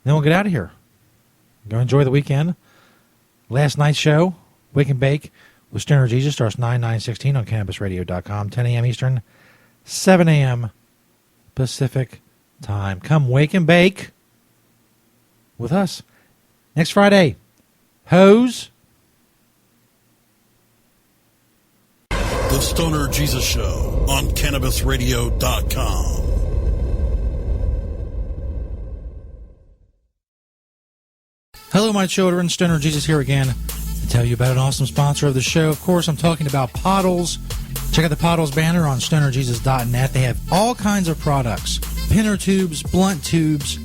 Then we'll get out of here. Go enjoy the weekend. Last night's show, Wake and Bake with Stoner Jesus, starts 9/9/16 on CannabisRadio.com, 10 a.m. Eastern, 7 a.m. Pacific time. Come wake and bake with us. Next Friday, Hose. The Stoner Jesus Show on CannabisRadio.com. Hello, my children. Stoner Jesus here again to tell you about an awesome sponsor of the show. Of course, I'm talking about Pottles. Check out the Pottles banner on stonerjesus.net. They have all kinds of products. Pinner tubes, blunt tubes.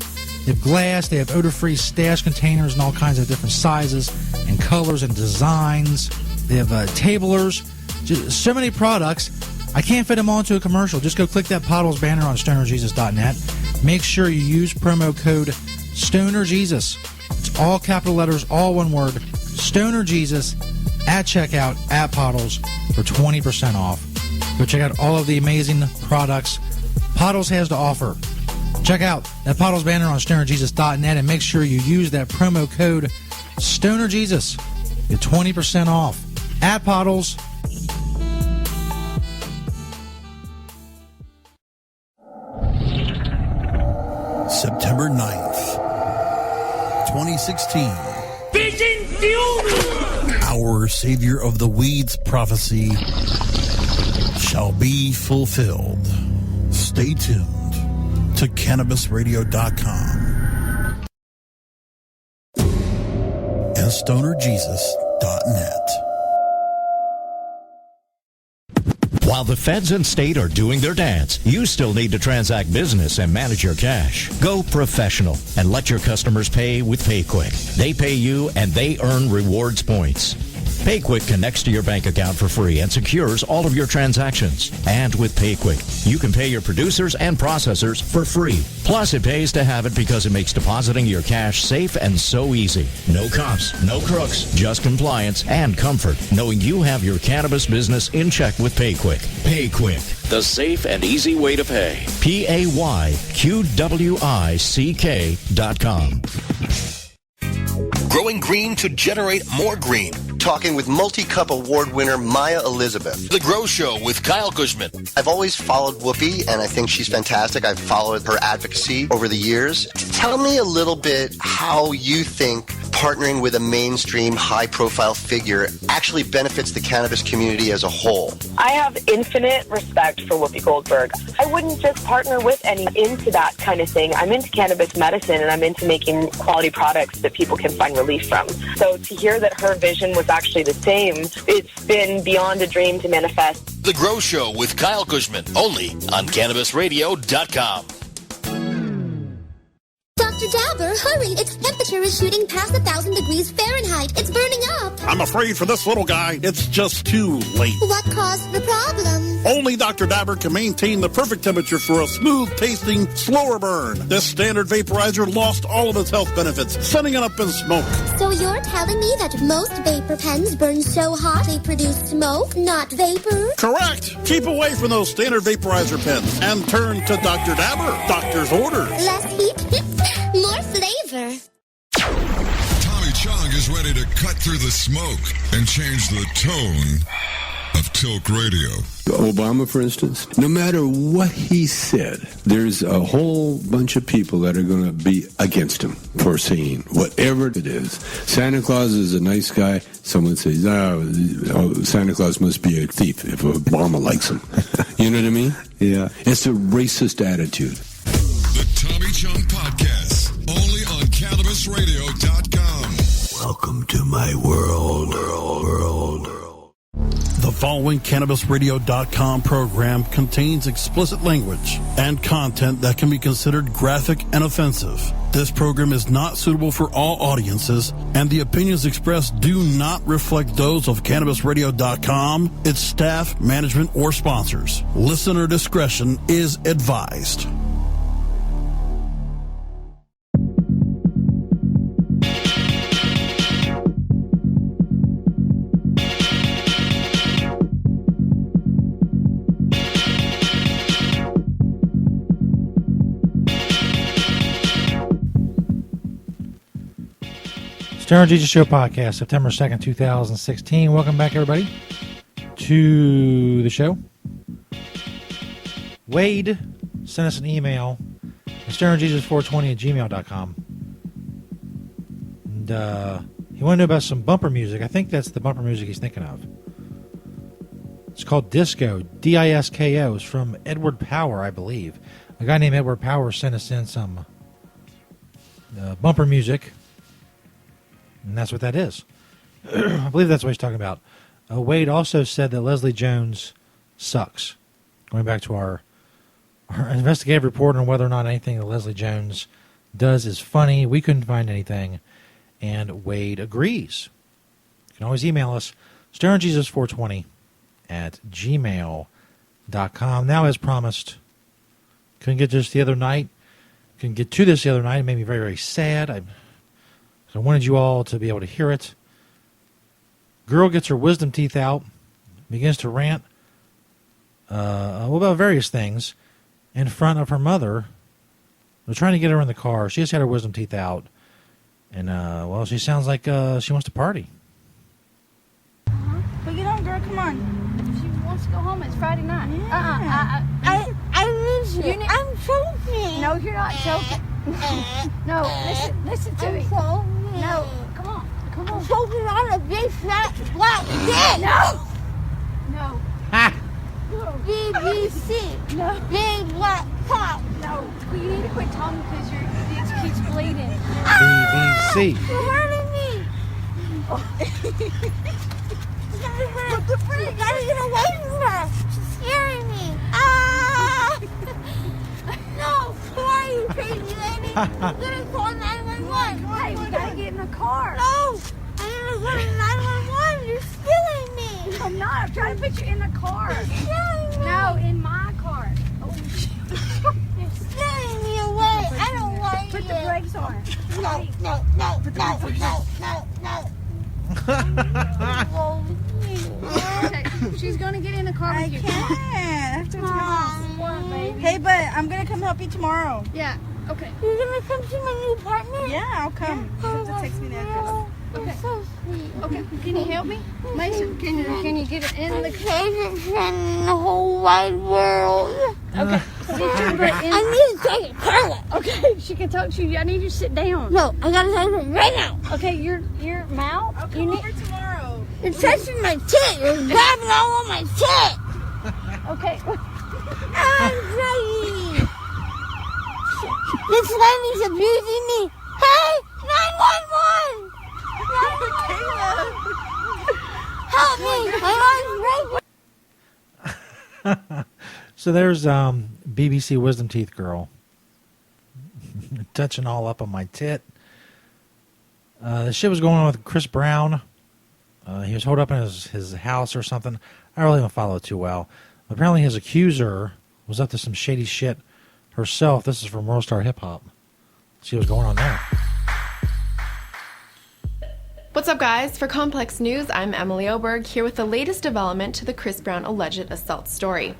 They have glass. They have odor-free stash containers in all kinds of different sizes and colors and designs. They have tablers. Just so many products. I can't fit them all into a commercial. Just go click that Pottles banner on stonerjesus.net. Make sure you use promo code StonerJesus. It's all capital letters, all one word. Stoner Jesus at checkout at Pottles for 20% off. Go check out all of the amazing products Pottles has to offer. Check out that Pottles banner on stonerjesus.net and make sure you use that promo code Stoner Jesus. Get 20% off at Pottles. September 9th, 2016. Our Savior of the Weeds prophecy shall be fulfilled. Stay tuned to CannabisRadio.com and StonerJesus.net. While the feds and state are doing their dance, you still need to transact business and manage your cash. Go professional and let your customers pay with PayQuick. They pay you and they earn rewards points. PayQuick connects to your bank account for free and secures all of your transactions. And with PayQuick, you can pay your producers and processors for free. Plus, it pays to have it because it makes depositing your cash safe and so easy. No cops, no crooks, just compliance and comfort, knowing you have your cannabis business in check with PayQuick. PayQuick, the safe and easy way to pay. PayQuick.com. Growing green to generate more green. Talking with multi-cup award winner Maya Elizabeth. The Grow Show with Kyle Kushman. I've always followed Whoopi, and I think she's fantastic. I've followed her advocacy over the years. Tell me a little bit how you think partnering with a mainstream, high-profile figure actually benefits the cannabis community as a whole. I have infinite respect for Whoopi Goldberg. I wouldn't just partner with any into that kind of thing. I'm into cannabis medicine, and I'm into making quality products that people can find relief from. So to hear that her vision was actually the same, it's been beyond a dream to manifest. The Grow Show with Kyle Kushman, only on CannabisRadio.com. Dr. Dabber, hurry! Its temperature is shooting past 1,000 degrees Fahrenheit. It's burning up. I'm afraid for this little guy, it's just too late. What caused the problem? Only Dr. Dabber can maintain the perfect temperature for a smooth-tasting, slower burn. This standard vaporizer lost all of its health benefits, sending it up in smoke. So you're telling me that most vapor pens burn so hot they produce smoke, not vapor? Correct. Keep away from those standard vaporizer pens and turn to Dr. Dabber. Doctor's orders. Less heat, more flavor. Tommy Chong is ready to cut through the smoke and change the tone of Tilk Radio. Obama, for instance, no matter what he said, there's a whole bunch of people that are going to be against him for saying whatever it is. Santa Claus is a nice guy. Someone says, Santa Claus must be a thief if Obama likes him. You know what I mean? Yeah. It's a racist attitude. The Tommy Chong Podcast, only on CannabisRadio.com. Welcome to my world. The following CannabisRadio.com program contains explicit language and content that can be considered graphic and offensive. This program is not suitable for all audiences, and the opinions expressed do not reflect those of CannabisRadio.com, its staff, management, or sponsors. Listener discretion is advised. Stoner Jesus Show Podcast, September 2nd, 2016. Welcome back, everybody, to the show. Wade sent us an email at stonerjesus420@gmail.com. And he wanted to know about some bumper music. I think that's the bumper music he's thinking of. It's called Disco, D-I-S-K-O. It's from Edward Power, I believe. A guy named Edward Power sent us in some bumper music. And that's what that is. I believe that's what he's talking about. Wade also said that Leslie Jones sucks. Going back to our investigative report on whether or not anything that Leslie Jones does is funny. We couldn't find anything. And Wade agrees. You can always email us, stonerjesus420@gmail.com. Now, as promised, couldn't get this the other night. Couldn't get to this the other night. It made me very, very sad. So I wanted you all to be able to hear it. Girl gets her wisdom teeth out, begins to rant about various things in front of her mother. They're trying to get her in the car. She just had her wisdom teeth out. And, she sounds like she wants to party. But get on, girl, come on. She wants to go home. It's Friday night. Yeah. I miss you. I'm choking. No, you're not choking. No, listen to me. No, come on. I'm choking on a big fat black dick. No. BBC. No. Big black pop. No. Well, you need to quit talking because it keeps bleeding. BBC. You're hurting me. What the freak? You gotta get away from her. She's scaring me. No. Who are you, crazy lady? I'm gonna call 911. Hey, we gotta get in the car. No. I'm gonna call 911. You're scaring me. I'm not. I'm trying to put you in the car. You're scaring me. No, in my car. Oh, you're scaring me away. I don't want you. Put the brakes on. No. Okay, she's gonna get in the car with you. I can't. I have to turn. Hey, but I'm gonna come help you tomorrow. Yeah. Okay. You're gonna come see my new partner? Yeah, I'll come. You have to text me the address. Okay. So sweet. Okay. Can you help me, Mason? Can you get it in the car? Favorite friend in the whole wide world. Okay. Get your butt in. I need to talk to Carla. Okay. She can talk to you. I need you to sit down. No, I gotta talk to her right now. Okay. Your mouth. I'll come over tomorrow. You're touching my tit. You're grabbing all on my tit. Okay. I'm crying. This lady's abusing me. Hey, 911! Help me! My arm's breaking. So there's BBC Wisdom Teeth Girl touching all up on my tit. The shit was going on with Chris Brown. He was holed up in his house or something. I really don't follow it too well. Apparently his accuser was up to some shady shit herself. This is from World Star Hip Hop. See what's going on there. What's up, guys? For Complex News, I'm Emily Oberg, here with the latest development to the Chris Brown alleged assault story.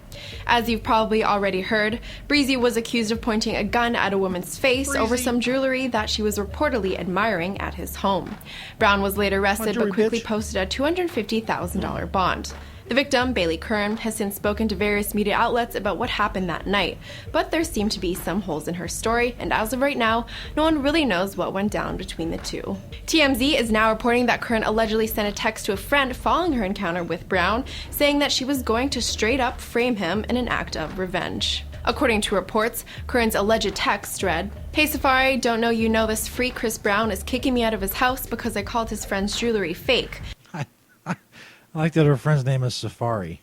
As you've probably already heard, Breezy was accused of pointing a gun at a woman's face over some jewelry that she was reportedly admiring at his home. Brown was later arrested but quickly posted a $250,000 bond. The victim, Bailey Kern, has since spoken to various media outlets about what happened that night, but there seem to be some holes in her story, and as of right now, no one really knows what went down between the two. TMZ is now reporting that Kern allegedly sent a text to a friend following her encounter with Brown, saying that she was going to straight up frame him in an act of revenge. According to reports, Kern's alleged text read, "Hey Safari, don't know you know this freak Chris Brown is kicking me out of his house because I called his friend's jewelry fake." I like that her friend's name is Safari.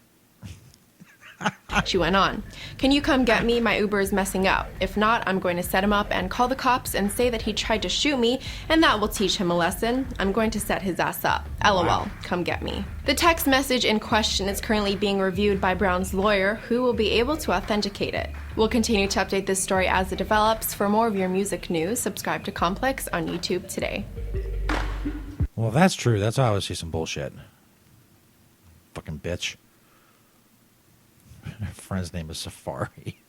She went on, "Can you come get me? My Uber is messing up. If not, I'm going to set him up and call the cops and say that he tried to shoot me, and that will teach him a lesson. I'm going to set his ass up. LOL, wow. Come get me." The text message in question is currently being reviewed by Brown's lawyer, who will be able to authenticate it. We'll continue to update this story as it develops. For more of your music news, subscribe to Complex on YouTube today. Well, if that's true, that's how I would see some bullshit. Fucking bitch. Her friend's name is Safari.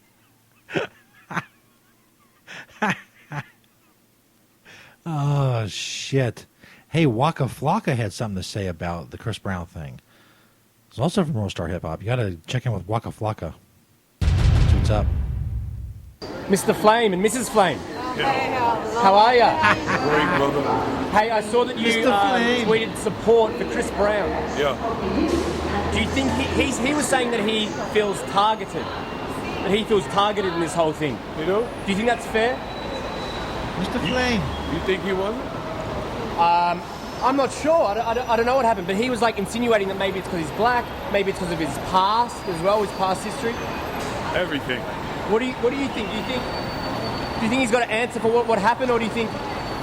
Oh, shit. Hey, Waka Flocka had something to say about the Chris Brown thing. It's also from World Star Hip Hop. You got to check in with Waka Flocka. See what's up. Mr. Flame and Mrs. Flame. How are ya? Great, brother. Hey, I saw that you tweeted support for Chris Brown. Yeah. Do you think he was saying that he feels targeted? That he feels targeted in this whole thing? You know? Do you think that's fair? Mr. Flame. You think he wasn't? I'm not sure. I don't know what happened, but he was like insinuating that maybe it's because he's black, maybe it's because of his past as well, his past history. Everything. What do you think? Do you think he's got to answer for what happened, or do you think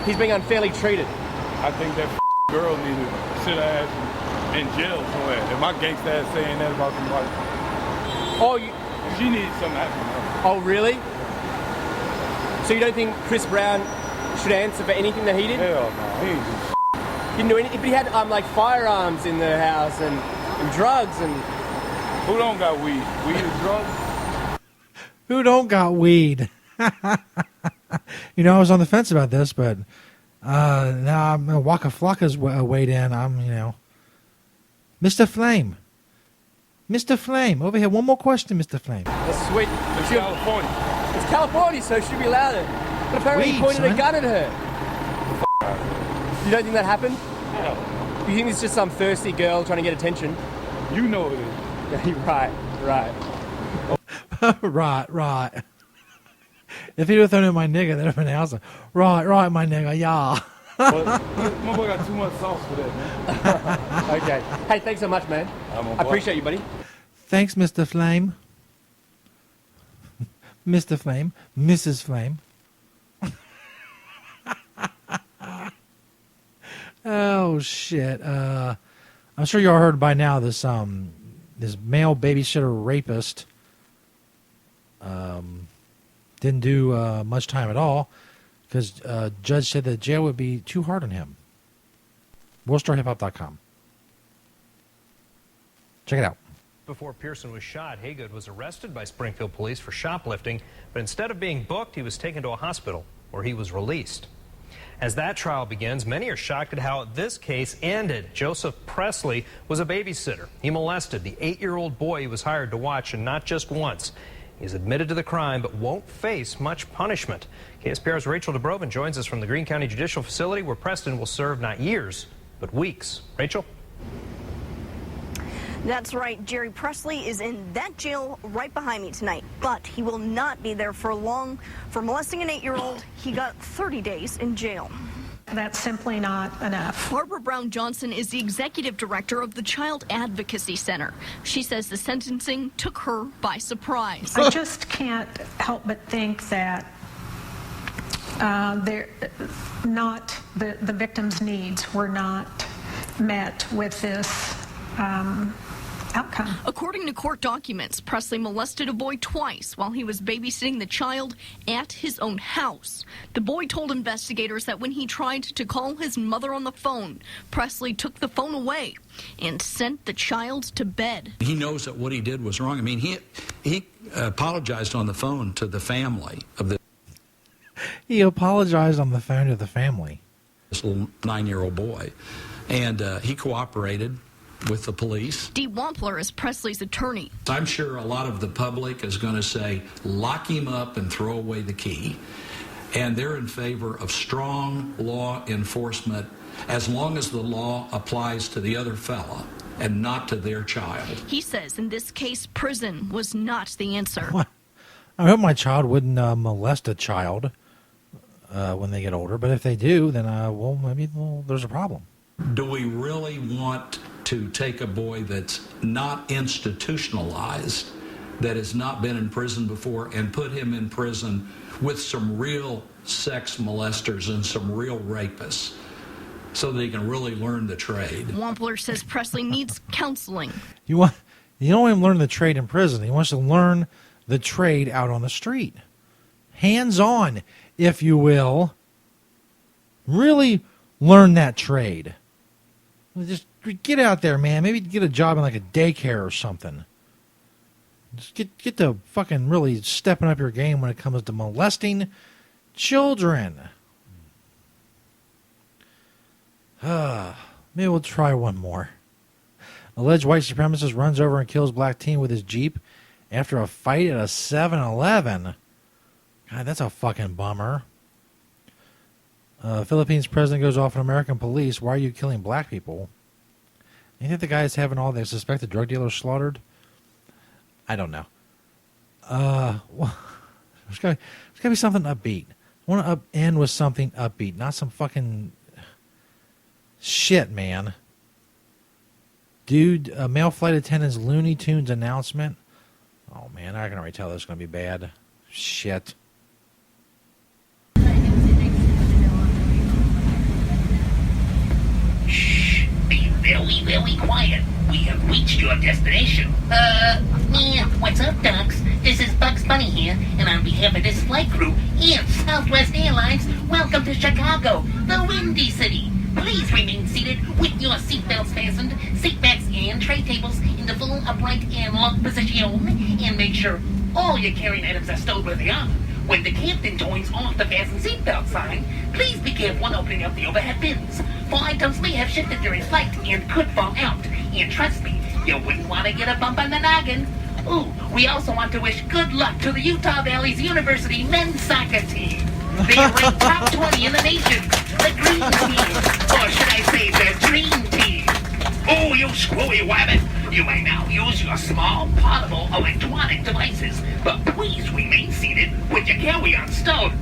he's being unfairly treated? I think that girl needed to sit her ass in jail somewhere. If my gangsta ass saying that about somebody, she needs something to happen. Oh, really? So you don't think Chris Brown should answer for anything that he did? Hell no, he ain't do shit. He didn't do anything, but he had like firearms in the house and drugs and. Who don't got weed? Weed and drugs? Who don't got weed? You know, I was on the fence about this, but now I'm Waka Flocka's weighed in. I'm, Mr. Flame. Mr. Flame, over here. One more question, Mr. Flame. That's sweet. It's California. It's California, so it should be louder. But apparently he pointed a gun at her. You don't think that happened? No. You think it's just some thirsty girl trying to get attention? You know it is. Right. Right. If he'd have thrown in my nigga, that'd have been awesome. Right, my nigga, yeah. My boy got too much sauce for that, man. Okay. Hey, thanks so much, man. I appreciate you, buddy. Thanks, Mr. Flame. Mr. Flame. Mrs. Flame. Oh, shit. I'm sure y'all heard by now this male babysitter rapist didn't do much time at all because judge said that jail would be too hard on him. WorldStarHipHop.com. Check it out. Before Pearson was shot, Haygood was arrested by Springfield police for shoplifting, but instead of being booked, he was taken to a hospital where he was released. As that trial begins, many are shocked at how this case ended. Joseph Presley was a babysitter. He molested the 8-year-old boy he was hired to watch, and not just once. He's admitted to the crime but won't face much punishment. KSPR's Rachel DeBrovin joins us from the Greene County Judicial Facility, where Preston will serve not years but weeks. Rachel? That's right. Jerry Presley is in that jail right behind me tonight, but he will not be there for long. For molesting an 8-year-old, he got 30 days in jail. That's simply not enough. Barbara Brown Johnson is the executive director of the Child Advocacy Center. She says the sentencing took her by surprise. I just can't help but think that the victim's needs were not met with this outcome. According to court documents, Presley molested a boy twice while he was babysitting the child at his own house. The boy told investigators that when he tried to call his mother on the phone, Presley took the phone away and sent the child to bed. He knows that what he did was wrong. I mean, he apologized on the phone to the family of the. He apologized on the phone to the family. This little 9-year-old boy, and he cooperated with the police. Dee Wampler is Presley's attorney. I'm sure a lot of the public is going to say, lock him up and throw away the key. And they're in favor of strong law enforcement as long as the law applies to the other fella and not to their child. He says in this case, prison was not the answer. What? I hope my child wouldn't molest a child when they get older, but if they do, then, maybe there's a problem. Do we really want to take a boy that's not institutionalized, that has not been in prison before, and put him in prison with some real sex molesters and some real rapists so that he can really learn the trade? Wampler says Presley needs counseling. You don't want him to learn the trade in prison. He wants to learn the trade out on the street. Hands-on, if you will. Really learn that trade. Just get out there, man. Maybe get a job in like a daycare or something. Just get to fucking really stepping up your game when it comes to molesting children. Maybe we'll try one more. Alleged white supremacist runs over and kills black teen with his Jeep after a fight at a 7-Eleven. God, that's a fucking bummer. Philippines president goes off on American police. Why are you killing black people? You think the guy is having all the suspected drug dealers slaughtered? I don't know. Well, there's got to be something upbeat. I want to end with something upbeat, not some fucking shit, man. Dude, male flight attendant's Looney Tunes announcement. Oh, man, I can already tell this is going to be bad. Shit. Shh, be very, very quiet. We have reached your destination. What's up, Ducks? This is Bugs Bunny here, and on behalf of this flight crew and Southwest Airlines, welcome to Chicago, the Windy City. Please remain seated with your seatbelts fastened, seatbacks and tray tables in the full upright and locked position, and make sure all your carrying items are stowed where they are. When the captain joins off the fasten seatbelt sign, please be careful when opening up the overhead bins, for items may have shifted during flight and could fall out. And trust me, you wouldn't want to get a bump on the noggin. Ooh, we also want to wish good luck to the Utah Valley's University men's soccer team. They are ranked top 20 in the nation. The green team, or should I say the dream team. Oh, you screwy wabbit. You may now use your small, portable electronic devices, but please remain seated with your carry-on stowed.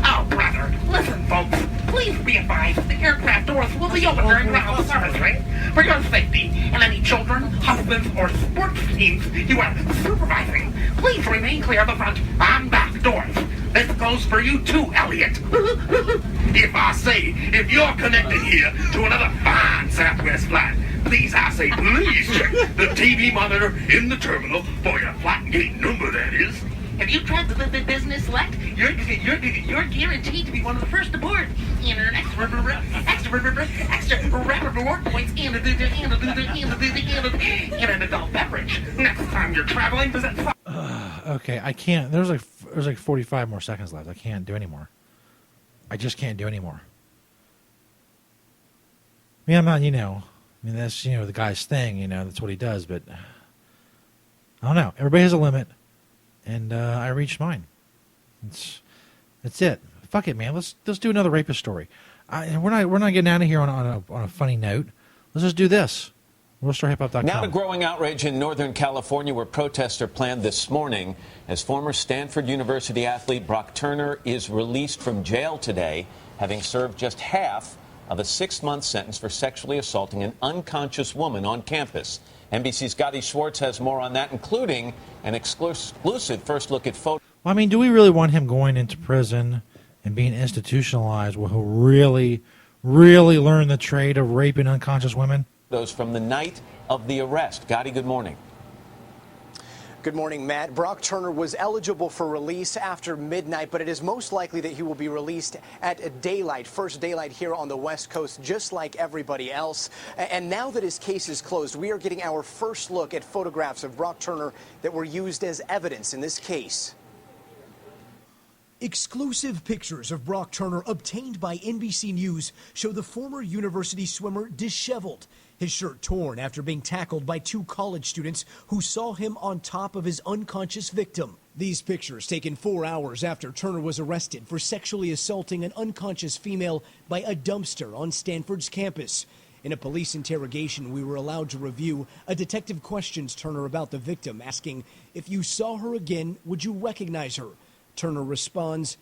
Oh, brother, listen, folks. Please be advised the aircraft doors will be open during ground service, right? For your safety and any children, husbands, or sports teams you are supervising, please remain clear of the front and back doors. This goes for you too, Elliot. If you're connected here to another fine Southwest flight, please check the TV monitor in the terminal for your flight gate number, that is. Have you tried the business select? You're guaranteed to be one of the first aboard. And earn extra reward points and an adult beverage. Next time you're traveling, visit. Okay, I can't. There's like 45 more seconds left. I can't do any more. I just can't do any more. I mean, I'm not, I mean, that's, the guy's thing, that's what he does, but I don't know. Everybody has a limit, and I reached mine. That's it. Fuck it, man. Let's do another rapist story. We're not getting out of here on a funny note. Let's just do this. WorldStarHipHop.com. Now to growing outrage in Northern California, where protests are planned this morning as former Stanford University athlete Brock Turner is released from jail today, having served just half of a 6-month sentence for sexually assaulting an unconscious woman on campus. NBC's Scotty Schwartz has more on that, including an exclusive first look at photos. Well, I mean, do we really want him going into prison and being institutionalized will really, really learn the trade of raping unconscious women? Those from the night of the arrest. Gotti, good morning. Good morning, Matt. Brock Turner was eligible for release after midnight, but it is most likely that he will be released at daylight, first daylight here on the West Coast, just like everybody else. And now that his case is closed, we are getting our first look at photographs of Brock Turner that were used as evidence in this case. Exclusive pictures of Brock Turner obtained by NBC News show the former university swimmer disheveled, his shirt torn after being tackled by two college students who saw him on top of his unconscious victim. These pictures taken 4 hours after Turner was arrested for sexually assaulting an unconscious female by a dumpster on Stanford's campus. In a police interrogation we were allowed to review, a detective questions Turner about the victim, asking, "If you saw her again, would you recognize her?" Turner responds,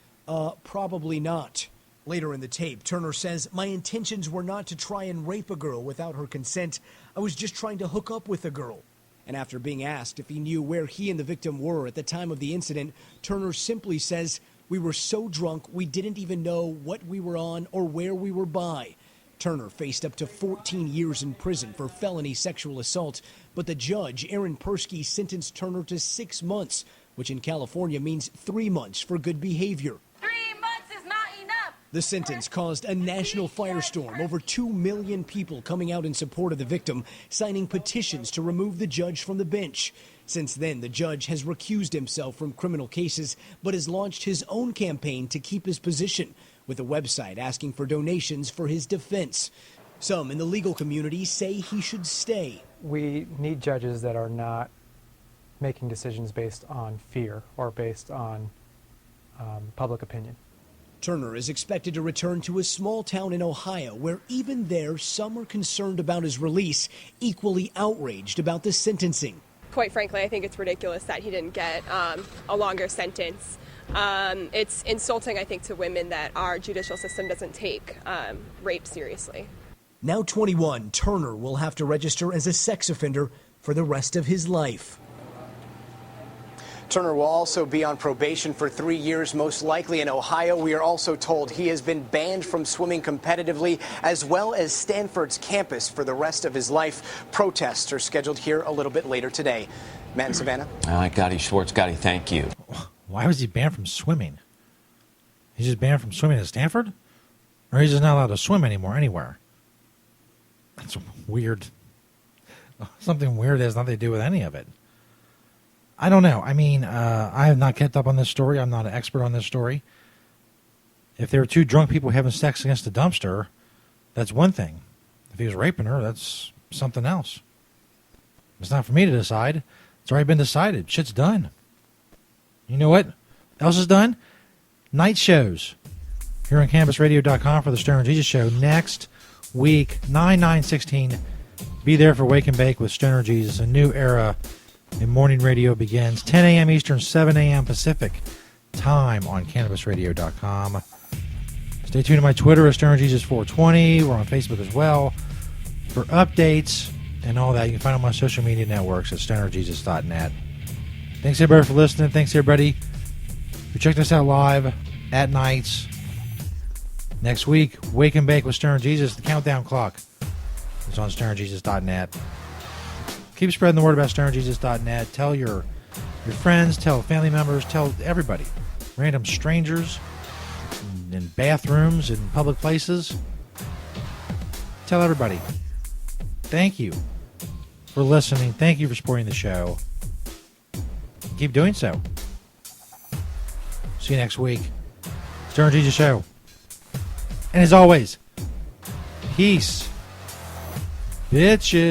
probably not. Later in the tape, Turner says, "My intentions were not to try and rape a girl without her consent. I was just trying to hook up with a girl." And after being asked if he knew where he and the victim were at the time of the incident, Turner simply says, "We were so drunk we didn't even know what we were on or where we were by." Turner faced up to 14 years in prison for felony sexual assault, but the judge, Aaron Persky, sentenced Turner to 6 months, which in California means 3 months for good behavior. 3 months is not enough. The sentence caused a national firestorm. Over 2 million people coming out in support of the victim, signing petitions to remove the judge from the bench. Since then, the judge has recused himself from criminal cases, but has launched his own campaign to keep his position, with a website asking for donations for his defense. Some in the legal community say he should stay. We need judges that are not making decisions based on fear or based on public opinion. Turner is expected to return to a small town in Ohio, where even there some are concerned about his release, equally outraged about the sentencing. Quite frankly, I think it's ridiculous that he didn't get a longer sentence. It's insulting, I think, to women that our judicial system doesn't take rape seriously. Now 21, Turner will have to register as a sex offender for the rest of his life. Turner will also be on probation for 3 years, most likely in Ohio. We are also told he has been banned from swimming competitively, as well as Stanford's campus for the rest of his life. Protests are scheduled here a little bit later today. Matt and Savannah. All right, Gotti Schwartz. Gotti, thank you. Why was he banned from swimming? He's just banned from swimming at Stanford? Or he's just not allowed to swim anymore anywhere? That's weird. Something weird has nothing to do with any of it. I don't know. I mean, I have not kept up on this story. I'm not an expert on this story. If there were two drunk people having sex against a dumpster, that's one thing. If he was raping her, that's something else. It's not for me to decide. It's already been decided. Shit's done. You know what else is done? Night shows. Here on CannabisRadio.com for the Stoner Jesus Show. Next week, 9/9/16. Be there for Wake and Bake with Stoner Jesus. A new era in morning radio begins. 10 a.m. Eastern, 7 a.m. Pacific time on CannabisRadio.com. Stay tuned to my Twitter at Stoner Jesus 420. We're on Facebook as well for updates and all that. You can find on my social media networks at stonerjesus.net. Thanks everybody for listening. Thanks everybody who checked us out live at nights. Next week, Wake and Bake with Stoner Jesus. The countdown clock is on stonerjesus.net. Keep spreading the word about stonerjesus.net. Tell your friends, tell family members, tell everybody. Random strangers in bathrooms, in public places. Tell everybody. Thank you for listening. Thank you for supporting the show. Keep doing so. See you next week. Stoner Jesus Show. And as always, peace, bitches.